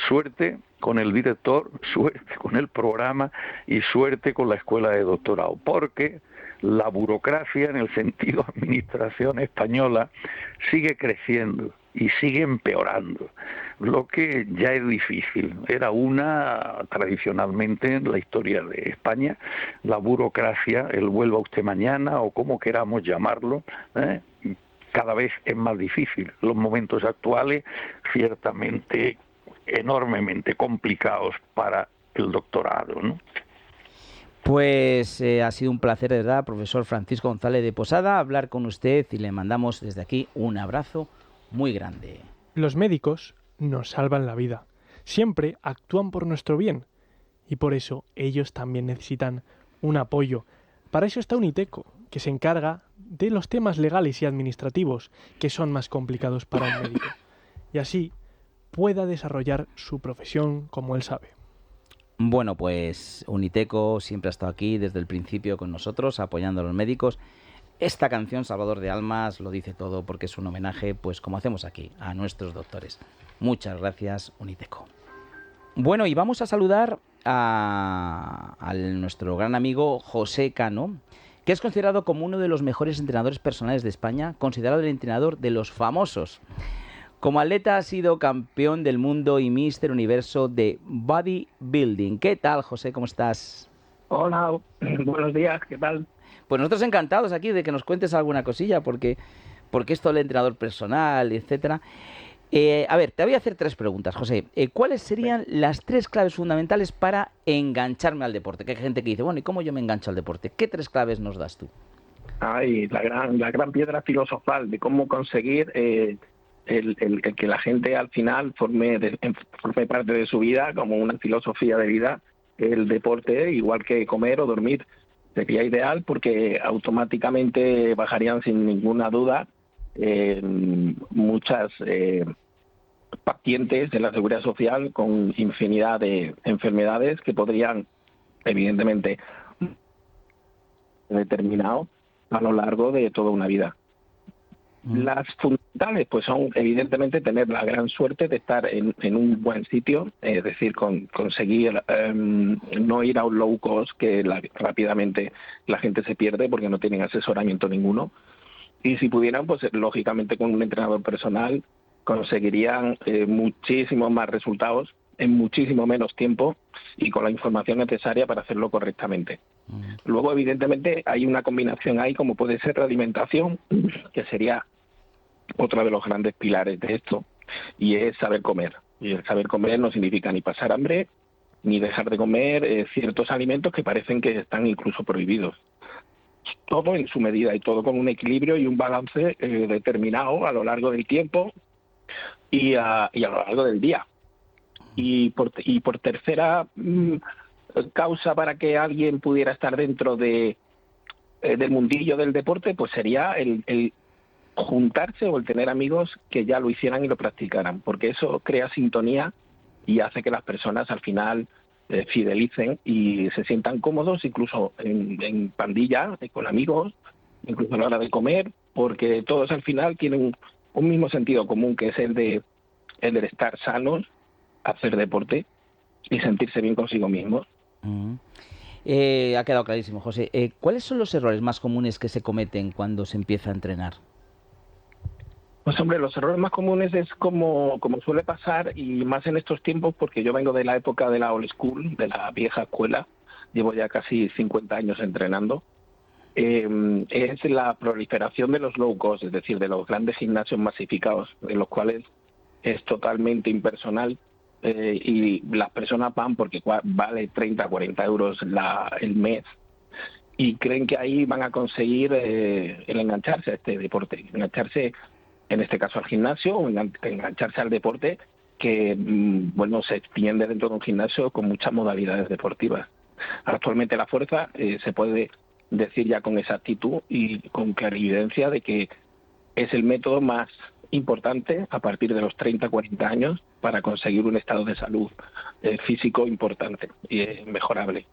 Suerte con el director, suerte con el programa y suerte con la escuela de doctorado, porque la burocracia en el sentido administración española sigue creciendo y sigue empeorando, lo que ya es difícil. Era tradicionalmente en la historia de España, la burocracia, el vuelva usted mañana o como queramos llamarlo, cada vez es más difícil. Los momentos actuales, ciertamente, enormemente complicados para el doctorado, ¿no? Pues ha sido un placer, de verdad, profesor Francisco González de Posada, hablar con usted y le mandamos desde aquí un abrazo muy grande. Los médicos nos salvan la vida. Siempre actúan por nuestro bien. Y por eso ellos también necesitan un apoyo. Para eso está Uniteco, que se encarga de los temas legales y administrativos, que son más complicados para un médico. Y así pueda desarrollar su profesión como él sabe. Bueno, pues Uniteco siempre ha estado aquí desde el principio con nosotros, apoyando a los médicos. Esta canción, Salvador de Almas, lo dice todo porque es un homenaje, pues como hacemos aquí, a nuestros doctores. Muchas gracias, Uniteco. Bueno, y vamos a saludar a nuestro gran amigo José Cano, que es considerado como uno de los mejores entrenadores personales de España, considerado el entrenador de los famosos. Como atleta ha sido campeón del mundo y Mister Universo de Bodybuilding. ¿Qué tal, José? ¿Cómo estás? Hola, buenos días, ¿qué tal? Pues nosotros encantados aquí de que nos cuentes alguna cosilla, porque esto del entrenador personal, etcétera. A ver, te voy a hacer 3 preguntas, José. ¿Cuáles serían las 3 claves fundamentales para engancharme al deporte? Que hay gente que dice, bueno, ¿y cómo yo me engancho al deporte? ¿Qué 3 claves nos das tú? Ay, la gran piedra filosofal de cómo conseguir el que la gente al final forme parte de su vida como una filosofía de vida, el deporte, igual que comer o dormir. Sería ideal porque automáticamente bajarían sin ninguna duda muchas pacientes de la Seguridad Social con infinidad de enfermedades que podrían, evidentemente, determinado a lo largo de toda una vida. Las fundamentales pues son evidentemente tener la gran suerte de estar en un buen sitio, es decir, conseguir no ir a un low cost que rápidamente la gente se pierde porque no tienen asesoramiento ninguno, y si pudieran, pues lógicamente con un entrenador personal conseguirían muchísimos más resultados en muchísimo menos tiempo y con la información necesaria para hacerlo correctamente. Luego, evidentemente, hay una combinación ahí, como puede ser la alimentación, que sería otro de los grandes pilares de esto, y es saber comer. Y el saber comer no significa ni pasar hambre, ni dejar de comer ciertos alimentos que parecen que están incluso prohibidos. Todo en su medida y todo con un equilibrio y un balance determinado a lo largo del tiempo y a lo largo del día. Y por tercera causa para que alguien pudiera estar dentro del mundillo del deporte, pues sería el juntarse o el tener amigos que ya lo hicieran y lo practicaran, porque eso crea sintonía y hace que las personas al final fidelicen y se sientan cómodos, incluso en pandilla, con amigos, incluso a la hora de comer, porque todos al final tienen un mismo sentido común, que es el de estar sanos, hacer deporte y sentirse bien consigo mismos. Ha quedado clarísimo, José. ¿Cuáles son los errores más comunes que se cometen cuando se empieza a entrenar? Pues hombre, los errores más comunes es como suele pasar, y más en estos tiempos, porque yo vengo de la época de la old school, de la vieja escuela, llevo ya casi 50 años entrenando, es la proliferación de los low cost, es decir, de los grandes gimnasios masificados, en los cuales es totalmente impersonal y las personas van porque vale 30, 40 euros el mes y creen que ahí van a conseguir el engancharse a este deporte, engancharse en este caso al gimnasio o engancharse al deporte que bueno, se extiende dentro de un gimnasio con muchas modalidades deportivas. Actualmente la fuerza se puede decir ya con exactitud y con clarividencia de que es el método más importante a partir de los 30, 40 años para conseguir un estado de salud físico importante y mejorable.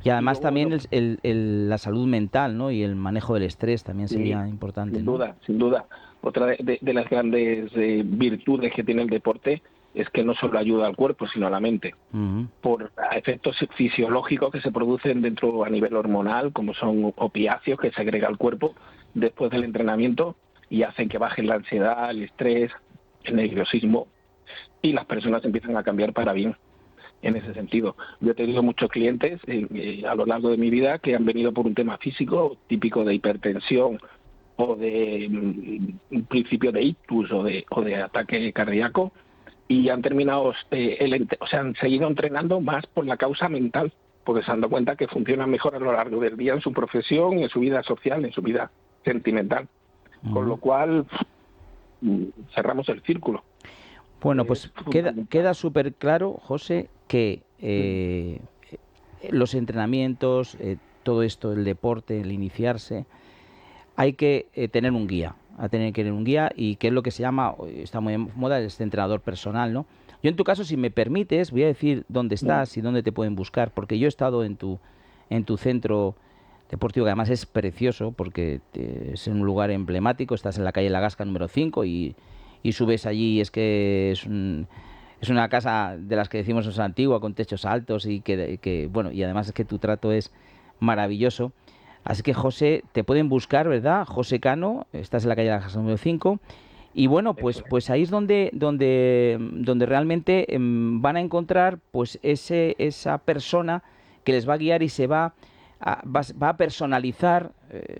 Y además también la salud mental, ¿no? Y el manejo del estrés también sería importante. Sin ¿no? duda, sin duda. Otra de las grandes virtudes que tiene el deporte es que no solo ayuda al cuerpo, sino a la mente. Por efectos fisiológicos que se producen dentro a nivel hormonal, como son opiáceos que segrega el cuerpo después del entrenamiento y hacen que baje la ansiedad, el estrés, el nerviosismo, y las personas empiezan a cambiar para bien. En ese sentido, yo he tenido muchos clientes a lo largo de mi vida que han venido por un tema físico típico de hipertensión o de un principio de ictus o de ataque cardíaco, y han terminado, han seguido entrenando más por la causa mental, porque se han dado cuenta que funcionan mejor a lo largo del día en su profesión, en su vida social, en su vida sentimental. Con lo cual cerramos el círculo. Bueno, pues queda súper claro, José, que los entrenamientos, todo esto del deporte, el iniciarse, hay que tener un guía, y que es lo que se llama, está muy en moda, este entrenador personal, ¿no? Yo en tu caso, si me permites, voy a decir dónde estás y dónde te pueden buscar, porque yo he estado en tu centro deportivo, que además es precioso, porque es en un lugar emblemático, estás en la calle La Gasca número 5 y subes allí, es que es una casa de las que decimos es antigua, con techos altos y que bueno, y además es que tu trato es maravilloso. Así que, José, te pueden buscar, ¿verdad? José Cano, estás en la calle La Gasca número 5. Y bueno, pues ahí es donde realmente van a encontrar pues esa persona que les va a guiar y se va a personalizar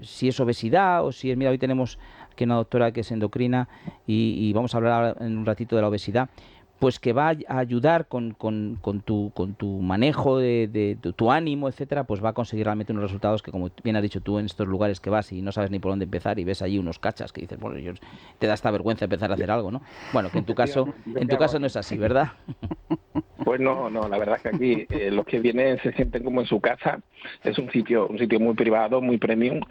si es obesidad o si es... Mira, hoy tenemos aquí una doctora que es endocrina y vamos a hablar ahora en un ratito de la obesidad, pues que va a ayudar con tu manejo de tu ánimo, etcétera, pues va a conseguir realmente unos resultados que, como bien has dicho tú, en estos lugares que vas y no sabes ni por dónde empezar y ves allí unos cachas que dices, bueno, te da esta vergüenza empezar a hacer algo, ¿no? Bueno, que en tu caso no es así, ¿verdad? Pues no, la verdad es que aquí los que vienen se sienten como en su casa. Es un sitio muy privado, muy premium,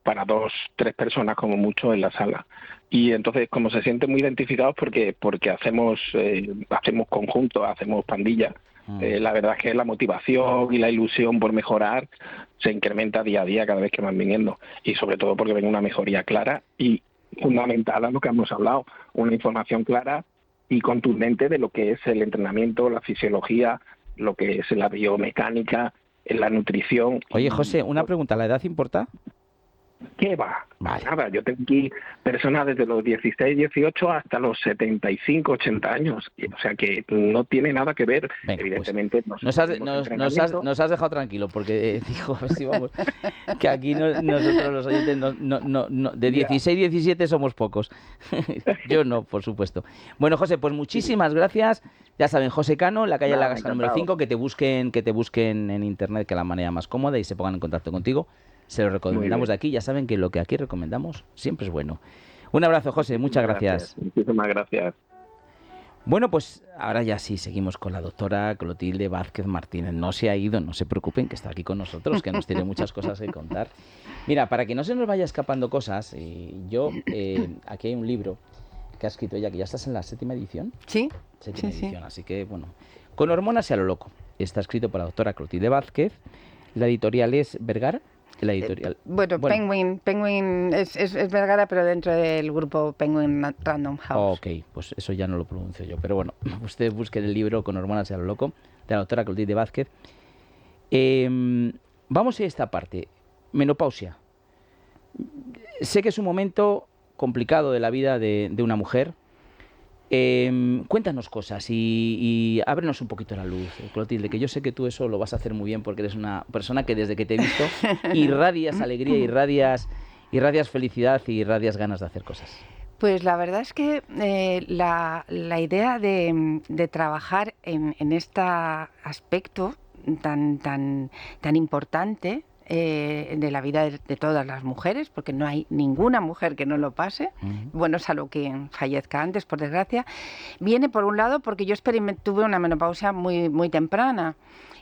para 2, 3 personas como mucho en la sala. Y entonces, como se sienten muy identificados porque hacemos conjuntos, hacemos pandilla, la verdad es que la motivación y la ilusión por mejorar se incrementa día a día cada vez que van viniendo. Y sobre todo porque ven una mejoría clara y fundamental a lo que hemos hablado, una información clara y contundente de lo que es el entrenamiento, la fisiología, lo que es la biomecánica, la nutrición. Oye, José, una pregunta, ¿la edad importa? ¿Qué va? Vale. Nada, yo tengo aquí personas desde los 16, 18 hasta los 75, 80 años. O sea que no tiene nada que ver, Venga, evidentemente. pues, nos has dejado tranquilo, porque dijo, a ver si vamos, que aquí nosotros los oyentes de 16, 17 somos pocos. Yo no, por supuesto. Bueno, José, pues muchísimas gracias. Ya saben, José Cano, en la calle La Gasca número 5, que te busquen en internet, que es la manera más cómoda, y se pongan en contacto contigo. Se lo recomendamos de aquí. Ya saben que lo que aquí recomendamos siempre es bueno. Un abrazo, José. Muchas gracias. Muchísimas gracias. Bueno, pues ahora ya sí, seguimos con la doctora Clotilde Vázquez Martínez. No se ha ido, no se preocupen, que está aquí con nosotros, que nos tiene muchas cosas que contar. Mira, para que no se nos vaya escapando cosas, aquí hay un libro que ha escrito ella, que ya estás en la 7ª edición. Sí. 7ª edición, así que, bueno, Con hormonas y a lo loco. Está escrito por la doctora Clotilde Vázquez. La editorial es Vergara. La editorial. Bueno, Penguin es Vergara, pero dentro del grupo Penguin Random House. Ok, pues eso ya no lo pronuncio yo. Pero bueno, ustedes busquen el libro Con hormonas y a lo loco, de la doctora Clotilde Vázquez. Vamos a esta parte. Menopausia. Sé que es un momento complicado de la vida de una mujer. Cuéntanos cosas y ábrenos un poquito la luz, Clotilde, que yo sé que tú eso lo vas a hacer muy bien, porque eres una persona que desde que te he visto irradias alegría, irradias felicidad y irradias ganas de hacer cosas. Pues la verdad es que la idea de trabajar en este aspecto tan importante de la vida de todas las mujeres, porque no hay ninguna mujer que no lo pase, bueno, salvo quien fallezca antes, por desgracia, viene por un lado porque yo tuve una menopausia muy, muy temprana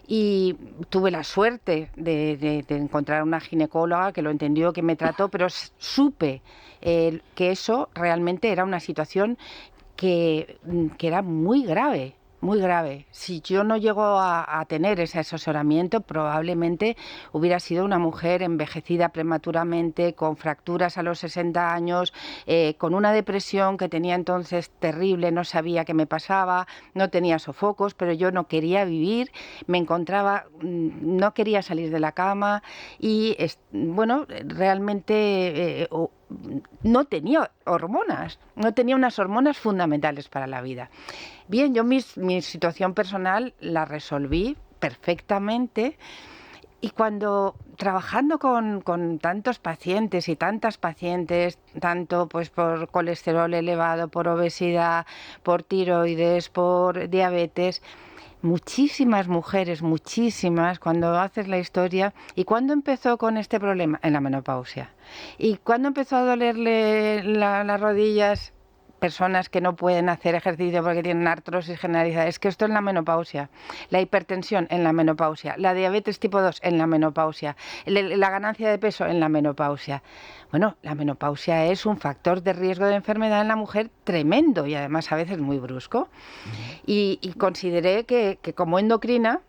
y tuve la suerte de encontrar una ginecóloga que lo entendió, que me trató, pero supe que eso realmente era una situación que era muy grave. Muy grave. Si yo no llego a tener ese asesoramiento, probablemente hubiera sido una mujer envejecida prematuramente, con fracturas a los 60 años, con una depresión que tenía entonces terrible, no sabía qué me pasaba, no tenía sofocos, pero yo no quería vivir, me encontraba, no quería salir de la cama y, bueno, realmente no tenía hormonas, no tenía unas hormonas fundamentales para la vida. Bien, yo mi situación personal la resolví perfectamente y cuando trabajando con tantos pacientes y tantas pacientes, tanto pues por colesterol elevado, por obesidad, por tiroides, por diabetes, muchísimas mujeres, muchísimas, cuando haces la historia. ¿Y cuándo empezó con este problema? En la menopausia. ¿Y cuándo empezó a dolerle las rodillas? Personas que no pueden hacer ejercicio porque tienen artrosis generalizada. Es que esto es la menopausia. La hipertensión en la menopausia. La diabetes tipo 2 en la menopausia. La ganancia de peso en la menopausia. Bueno, la menopausia es un factor de riesgo de enfermedad en la mujer tremendo y además a veces muy brusco. Y consideré que como endocrina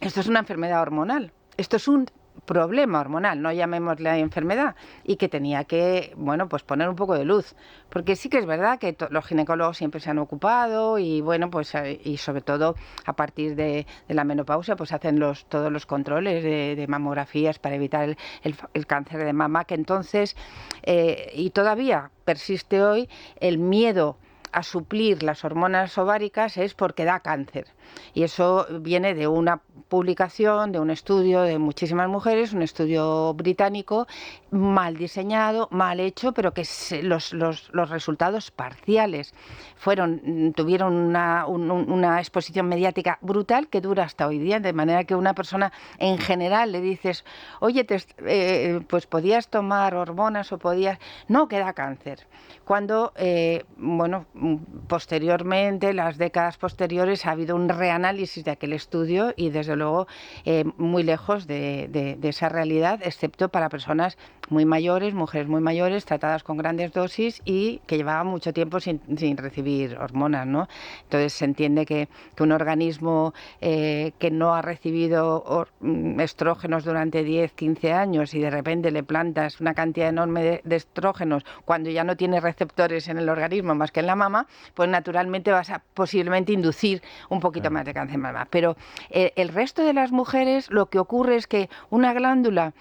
esto es una enfermedad hormonal. Esto es un problema hormonal, no llamémosle enfermedad, y que tenía que, bueno, pues poner un poco de luz, porque sí que es verdad que los ginecólogos siempre se han ocupado y bueno, pues y sobre todo a partir de la menopausia pues hacen todos los controles de mamografías para evitar el cáncer de mama, que entonces y todavía persiste hoy el miedo a suplir las hormonas ováricas es porque da cáncer. Y eso viene de una publicación, de un estudio de muchísimas mujeres, un estudio británico, mal diseñado, mal hecho, pero que los resultados parciales tuvieron una exposición mediática brutal que dura hasta hoy día, de manera que una persona en general le dices, oye, pues podías tomar hormonas o podías... No, que da cáncer. Cuando, bueno, posteriormente, las décadas posteriores, ha habido un reanálisis de aquel estudio y desde luego muy lejos de esa realidad, excepto para personas muy mayores, mujeres muy mayores, tratadas con grandes dosis y que llevaban mucho tiempo sin recibir hormonas, ¿no? Entonces se entiende que un organismo que no ha recibido estrógenos durante 10, 15 años y de repente le plantas una cantidad enorme de estrógenos cuando ya no tiene receptores en el organismo más que en la mama, pues naturalmente vas a posiblemente inducir un poquito más de cáncer de mama. Pero el resto de las mujeres lo que ocurre es que una glándula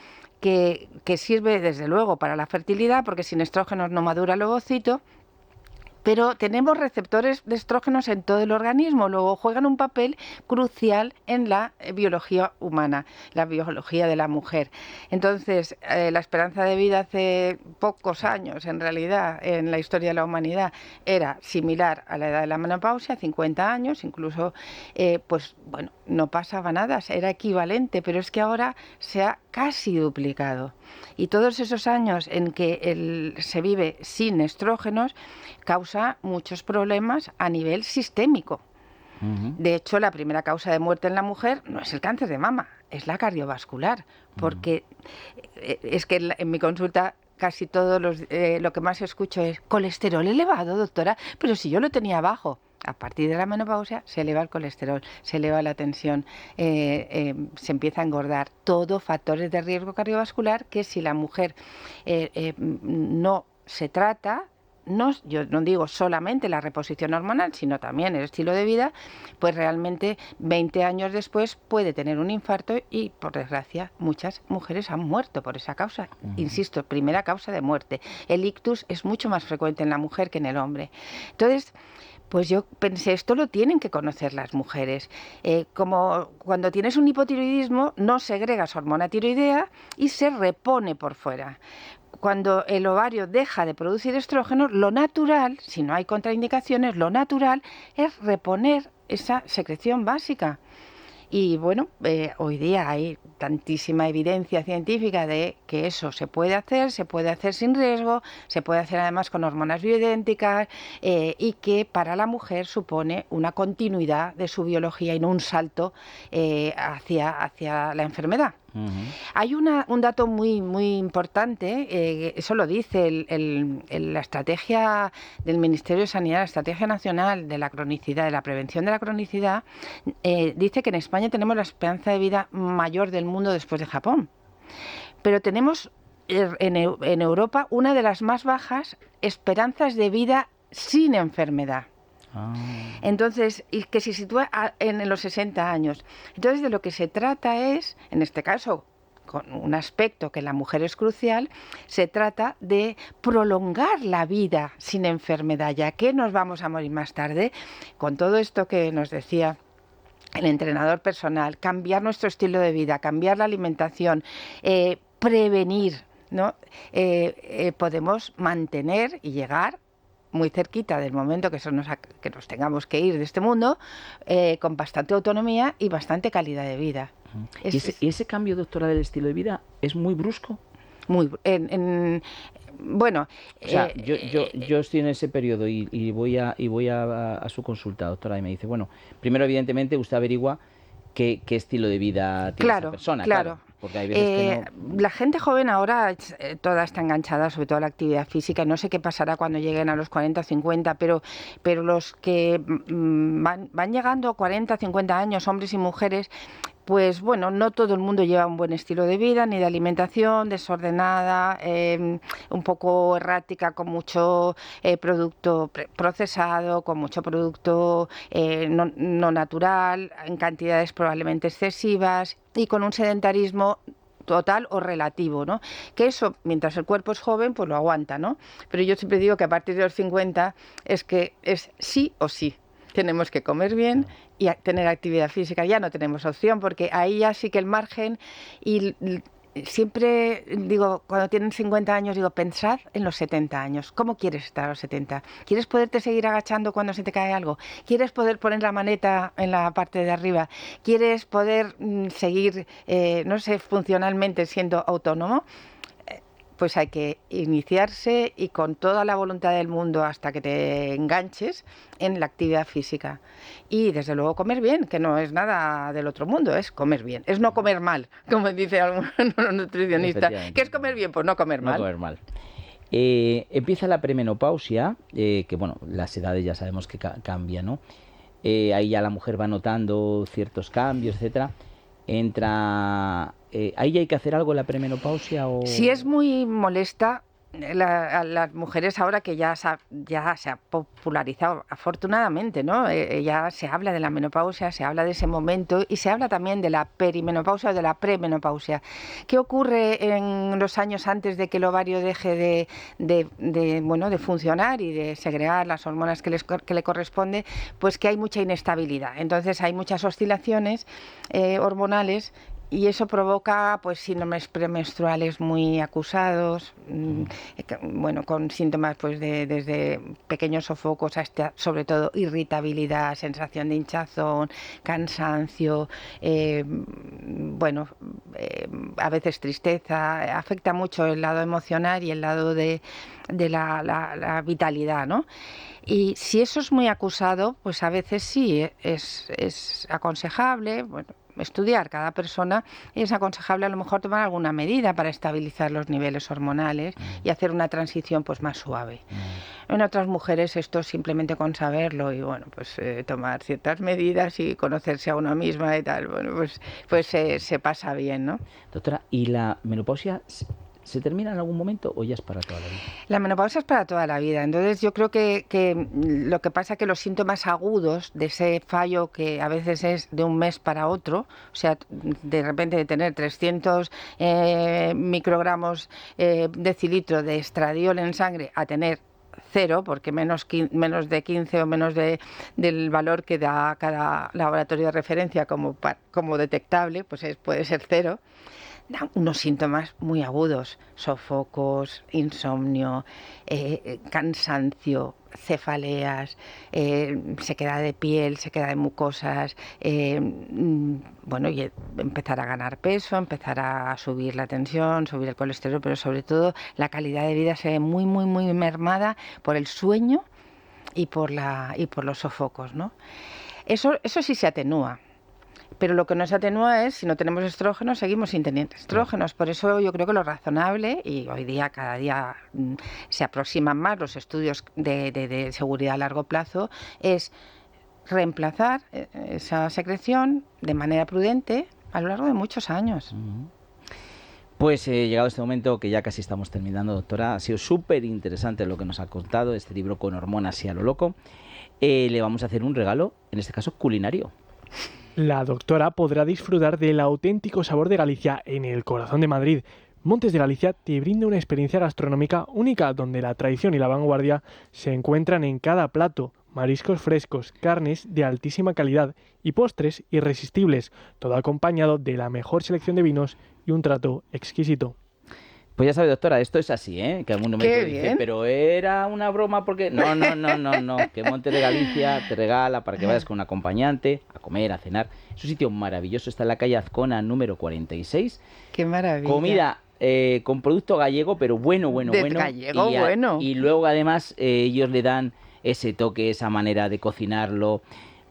que sirve desde luego para la fertilidad, porque sin estrógenos no madura el ovocito. Pero tenemos receptores de estrógenos en todo el organismo, luego juegan un papel crucial en la biología humana, la biología de la mujer. Entonces, la esperanza de vida hace pocos años, en realidad, en la historia de la humanidad, era similar a la edad de la menopausia, 50 años, incluso, pues bueno, no pasaba nada, era equivalente, pero es que ahora se ha casi duplicado. Y todos esos años en que se vive sin estrógenos causa muchos problemas a nivel sistémico. De hecho, la primera causa de muerte en la mujer no es el cáncer de mama, es la cardiovascular, porque es que en mi consulta casi todos lo que más escucho es colesterol elevado, doctora, pero si yo lo tenía bajo. A partir de la menopausia se eleva el colesterol, se eleva la tensión, se empieza a engordar. Todo factores de riesgo cardiovascular que si la mujer no se trata, yo no digo solamente la reposición hormonal, sino también el estilo de vida, pues realmente 20 años después puede tener un infarto y, por desgracia, muchas mujeres han muerto por esa causa. Insisto, primera causa de muerte. El ictus es mucho más frecuente en la mujer que en el hombre. Entonces, pues yo pensé, esto lo tienen que conocer las mujeres. Como cuando tienes un hipotiroidismo, no segregas hormona tiroidea y se repone por fuera. Cuando el ovario deja de producir estrógenos, lo natural, si no hay contraindicaciones, lo natural es reponer esa secreción básica. Y bueno, hoy día hay tantísima evidencia científica de que eso se puede hacer sin riesgo, se puede hacer además con hormonas bioidénticas y que para la mujer supone una continuidad de su biología y no un salto hacia la enfermedad. Hay un dato muy importante, eso lo dice la estrategia del Ministerio de Sanidad, la estrategia nacional de la cronicidad, de la prevención de la cronicidad, dice que en España tenemos la esperanza de vida mayor del mundo después de Japón, pero tenemos en Europa una de las más bajas esperanzas de vida sin enfermedad. Entonces, y que se sitúa en los 60 años. Entonces, de lo que se trata es, en este caso, con un aspecto que en la mujer es crucial, se trata de prolongar la vida sin enfermedad, ya que nos vamos a morir más tarde. Con todo esto que nos decía el entrenador personal, cambiar nuestro estilo de vida, cambiar la alimentación, prevenir, ¿no? Podemos mantener y llegar muy cerquita del momento que nos tengamos que ir de este mundo, con bastante autonomía y bastante calidad de vida. ¿Y ese cambio, doctora, del estilo de vida es muy brusco? Bueno, o sea, yo estoy en ese periodo y voy a su consulta, doctora, y me dice, bueno, primero evidentemente usted averigua qué estilo de vida tiene esa persona. Claro. Porque hay veces que no... La gente joven ahora toda está enganchada, sobre todo a la actividad física. No sé qué pasará cuando lleguen a los 40 o 50, pero los que van llegando a 40 o 50 años, hombres y mujeres, pues bueno, no todo el mundo lleva un buen estilo de vida, ni de alimentación, desordenada, un poco errática, con mucho producto procesado, con mucho producto no natural, en cantidades probablemente excesivas y con un sedentarismo total o relativo, ¿no? Que eso, mientras el cuerpo es joven, pues lo aguanta, ¿no? Pero yo siempre digo que a partir de los 50 es que es sí o sí. Tenemos que comer bien y tener actividad física. Ya no tenemos opción, porque ahí ya sí que el margen, y siempre digo, cuando tienen 50 años, digo, pensad en los 70 años. ¿Cómo quieres estar a los 70? ¿Quieres poderte seguir agachando cuando se te cae algo? ¿Quieres poder poner la maneta en la parte de arriba? ¿Quieres poder seguir, no sé, funcionalmente siendo autónomo? Pues hay que iniciarse y con toda la voluntad del mundo hasta que te enganches en la actividad física. Y desde luego comer bien, que no es nada del otro mundo, es comer bien. Es no comer mal, como dice algún nutricionista. ¿Qué es comer bien? Pues no comer mal. No comer mal. Empieza la premenopausia, que bueno, las edades ya sabemos que cambian, ¿no? Ahí ya la mujer va notando ciertos cambios, etcétera. ¿Ahí hay que hacer algo en la premenopausia? O... Si es muy molesta, a las mujeres ahora que ya se ha popularizado, afortunadamente, ¿no? Ya se habla de la menopausia, se habla de ese momento y se habla también de la perimenopausia o de la premenopausia. ¿Qué ocurre en los años antes de que el ovario deje de funcionar y de segregar las hormonas que le corresponde? Pues que hay mucha inestabilidad. Entonces hay muchas oscilaciones hormonales. Y eso provoca pues síndromes premenstruales muy acusados, con síntomas pues desde pequeños sofocos hasta sobre todo irritabilidad, sensación de hinchazón, cansancio, a veces tristeza. Afecta mucho el lado emocional y el lado de la vitalidad, ¿no? Y si eso es muy acusado, pues a veces sí es aconsejable, estudiar cada persona, y es aconsejable a lo mejor tomar alguna medida para estabilizar los niveles hormonales y hacer una transición pues más suave. En otras mujeres esto simplemente con saberlo y tomar ciertas medidas y conocerse a una misma y tal, pues se pasa bien, ¿no? Doctora, ¿y la menopausia se termina en algún momento o ya es para toda la vida? La menopausia es para toda la vida. Entonces yo creo que lo que pasa es que los síntomas agudos de ese fallo que a veces es de un mes para otro, o sea, de repente de tener 300 microgramos decilitro de estradiol en sangre a tener 0, porque menos de 15 o menos del valor que da cada laboratorio de referencia como detectable, pues puede ser 0. Dan unos síntomas muy agudos, sofocos, insomnio, cansancio, cefaleas, sequedad de piel, sequedad de mucosas, y empezar a ganar peso, empezar a subir la tensión, subir el colesterol, pero sobre todo la calidad de vida se ve muy, muy, muy mermada por el sueño y por los sofocos, ¿no? Eso sí se atenúa. Pero lo que no se atenúa es, si no tenemos estrógenos, seguimos sin tener estrógenos. Por eso yo creo que lo razonable, y hoy día cada día se aproximan más los estudios de seguridad a largo plazo, es reemplazar esa secreción de manera prudente a lo largo de muchos años. Pues llegado este momento, que ya casi estamos terminando, doctora, ha sido súper interesante lo que nos ha contado, este libro con hormonas y a lo loco. Le vamos a hacer un regalo, en este caso culinario. La doctora podrá disfrutar del auténtico sabor de Galicia en el corazón de Madrid. Montes de Galicia te brinda una experiencia gastronómica única donde la tradición y la vanguardia se encuentran en cada plato. Mariscos frescos, carnes de altísima calidad y postres irresistibles, todo acompañado de la mejor selección de vinos y un trato exquisito. Pues ya sabe, doctora, esto es así, ¿eh? Que algún momento dice, bien. pero era una broma porque... No, que Montes de Galicia te regala para que vayas con un acompañante a comer, a cenar. Es un sitio maravilloso, está en la calle Azcona, número 46. ¡Qué maravilla! Comida con producto gallego, pero bueno. Gallego, bueno. Y luego además ellos le dan ese toque, esa manera de cocinarlo,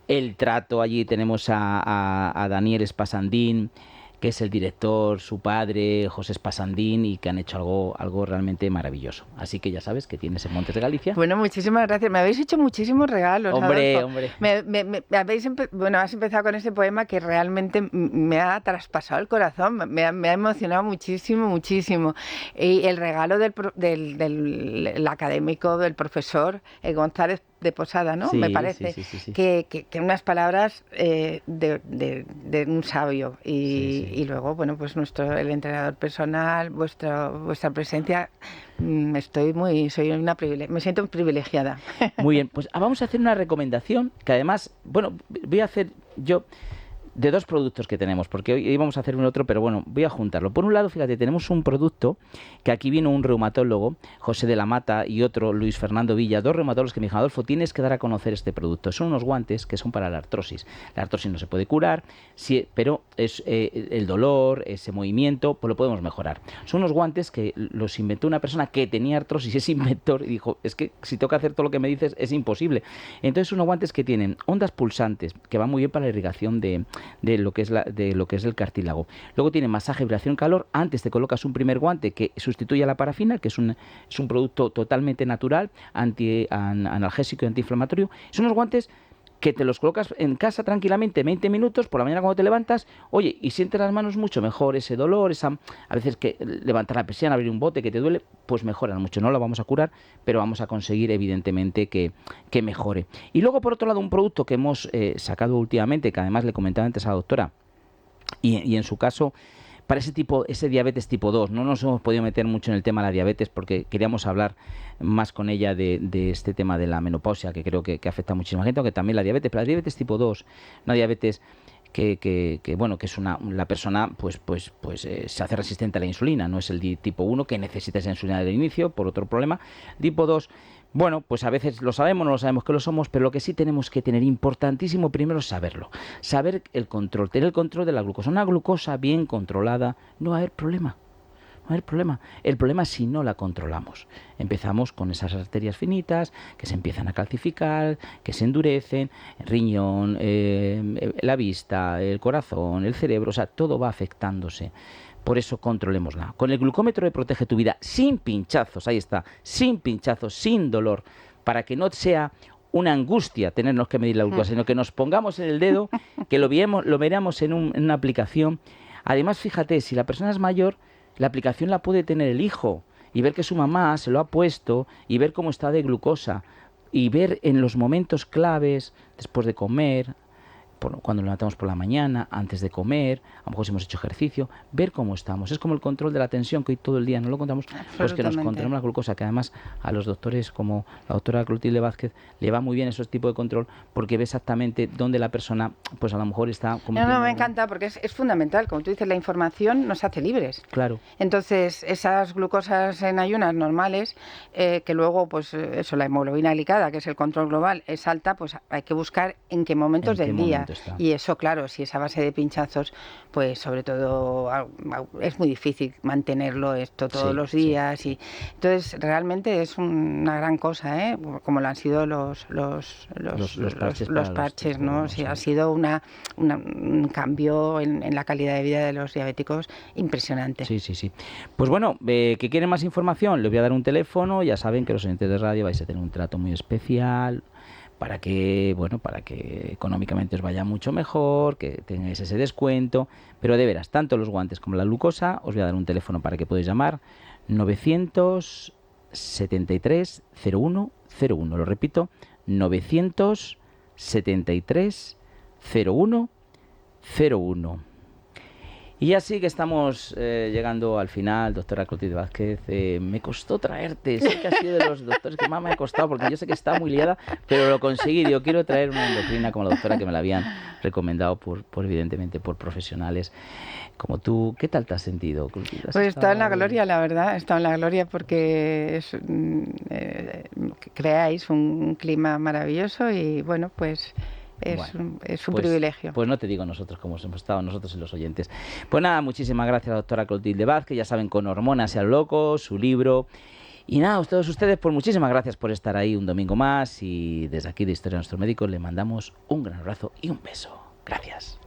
el trato. Allí tenemos a Daniel Espasandín, que es el director, su padre, José Espasandín, y que han hecho algo realmente maravilloso. Así que ya sabes que tienes en Montes de Galicia. Bueno, muchísimas gracias. Me habéis hecho muchísimos regalos, Hombre. Has empezado con ese poema que realmente me ha traspasado el corazón, me ha emocionado muchísimo. Y el regalo del académico, del profesor González de Posada, ¿no? Sí, me parece sí. Que unas palabras de un sabio y luego, pues el entrenador personal, vuestra presencia, me siento privilegiada. Muy bien, pues vamos a hacer una recomendación que además, voy a hacer yo de dos productos que tenemos, porque hoy íbamos a hacer un otro, pero voy a juntarlo. Por un lado, fíjate, tenemos un producto que aquí vino un reumatólogo, José de la Mata, y otro, Luis Fernando Villa, dos reumatólogos que me dijeron, Adolfo, tienes que dar a conocer este producto. Son unos guantes que son para la artrosis. La artrosis no se puede curar, pero es el dolor, ese movimiento, pues lo podemos mejorar. Son unos guantes que los inventó una persona que tenía artrosis, es inventor, y dijo, es que si tengo que hacer todo lo que me dices, es imposible. Entonces, unos guantes que tienen ondas pulsantes, que van muy bien para la irrigación de lo que es el cartílago. Luego tiene masaje, vibración, calor. Antes te colocas un primer guante que sustituye a la parafina, que es un producto totalmente natural, analgésico y antiinflamatorio. Son unos guantes que te los colocas en casa tranquilamente 20 minutos por la mañana cuando te levantas, oye, y sientes las manos mucho mejor, ese dolor, a veces que levantar la persiana, abrir un bote que te duele, pues mejoran mucho. No lo vamos a curar, pero vamos a conseguir evidentemente que mejore. Y luego, por otro lado, un producto que hemos sacado últimamente, que además le comentaba antes a la doctora, y en su caso, para ese diabetes tipo 2, no nos hemos podido meter mucho en el tema de la diabetes porque queríamos hablar más con ella de este tema de la menopausia, que creo que afecta a muchísima gente, aunque también la diabetes, pero la diabetes tipo 2, una diabetes que es la persona se hace resistente a la insulina, no es el tipo 1 que necesita esa insulina del inicio por otro problema. Tipo 2, bueno, pues a veces lo sabemos, no lo sabemos que lo somos, pero lo que sí tenemos que tener importantísimo primero es saberlo, saber el control, tener el control de la glucosa. Una glucosa bien controlada, no va a haber problema. No hay problema. El problema es si no la controlamos. Empezamos con esas arterias finitas que se empiezan a calcificar, que se endurecen, el riñón, la vista, el corazón, el cerebro, o sea, todo va afectándose. Por eso controlémosla. Con el glucómetro de Protege tu Vida, sin pinchazos, ahí está, sin pinchazos, sin dolor, para que no sea una angustia tenernos que medir la glucosa, sino que nos pongamos en el dedo, que lo veamos en una aplicación. Además, fíjate, si la persona es mayor, la aplicación la puede tener el hijo y ver que su mamá se lo ha puesto y ver cómo está de glucosa y ver en los momentos claves, después de comer, cuando nos levantamos por la mañana, antes de comer, a lo mejor si hemos hecho ejercicio, ver cómo estamos. Es como el control de la tensión, que hoy todo el día no lo contamos, pues que nos controlemos la glucosa, que además a los doctores como la doctora Clotilde Vázquez le va muy bien esos tipos de control porque ve exactamente dónde la persona, pues a lo mejor está... No, me encanta porque es fundamental, como tú dices, la información nos hace libres. Claro. Entonces, esas glucosas en ayunas normales, que luego, pues eso, la hemoglobina glicada, que es el control global, es alta, pues hay que buscar en qué momentos del día. Y eso, claro, si es a base de pinchazos, pues sobre todo es muy difícil mantenerlo esto todos los días. Sí. Y entonces realmente es una gran cosa, ¿eh? Como lo han sido los parches, ¿no? Sí, ha sido un cambio en la calidad de vida de los diabéticos impresionante. Sí. Pues bueno, que quieren más información, les voy a dar un teléfono. Ya saben que los oyentes de radio vais a tener un trato muy especial, para que económicamente os vaya mucho mejor, que tengáis ese descuento, pero de veras, tanto los guantes como la glucosa, os voy a dar un teléfono para que podáis llamar, 973 01 01, lo repito, 973 01 01. Y así que estamos llegando al final, doctora Clotilde Vázquez. Me costó traerte, sé que ha sido de los doctores que más me ha costado, porque yo sé que está muy liada, pero lo conseguí. Yo quiero traer una endocrina como la doctora, que me la habían recomendado evidentemente por profesionales como tú. ¿Qué tal te has sentido, Clotilde? Pues está en la gloria, la verdad, está en la gloria porque creáis un clima maravilloso y bueno, pues... Es un privilegio. Pues no te digo nosotros cómo hemos estado, nosotros y los oyentes. Pues nada, muchísimas gracias a la doctora Clotilde Vázquez, ya saben, Con hormonas y al loco, su libro. Y nada, a todos ustedes, pues muchísimas gracias por estar ahí un domingo más, y desde aquí de Historia de Nuestros Médicos le mandamos un gran abrazo y un beso. Gracias.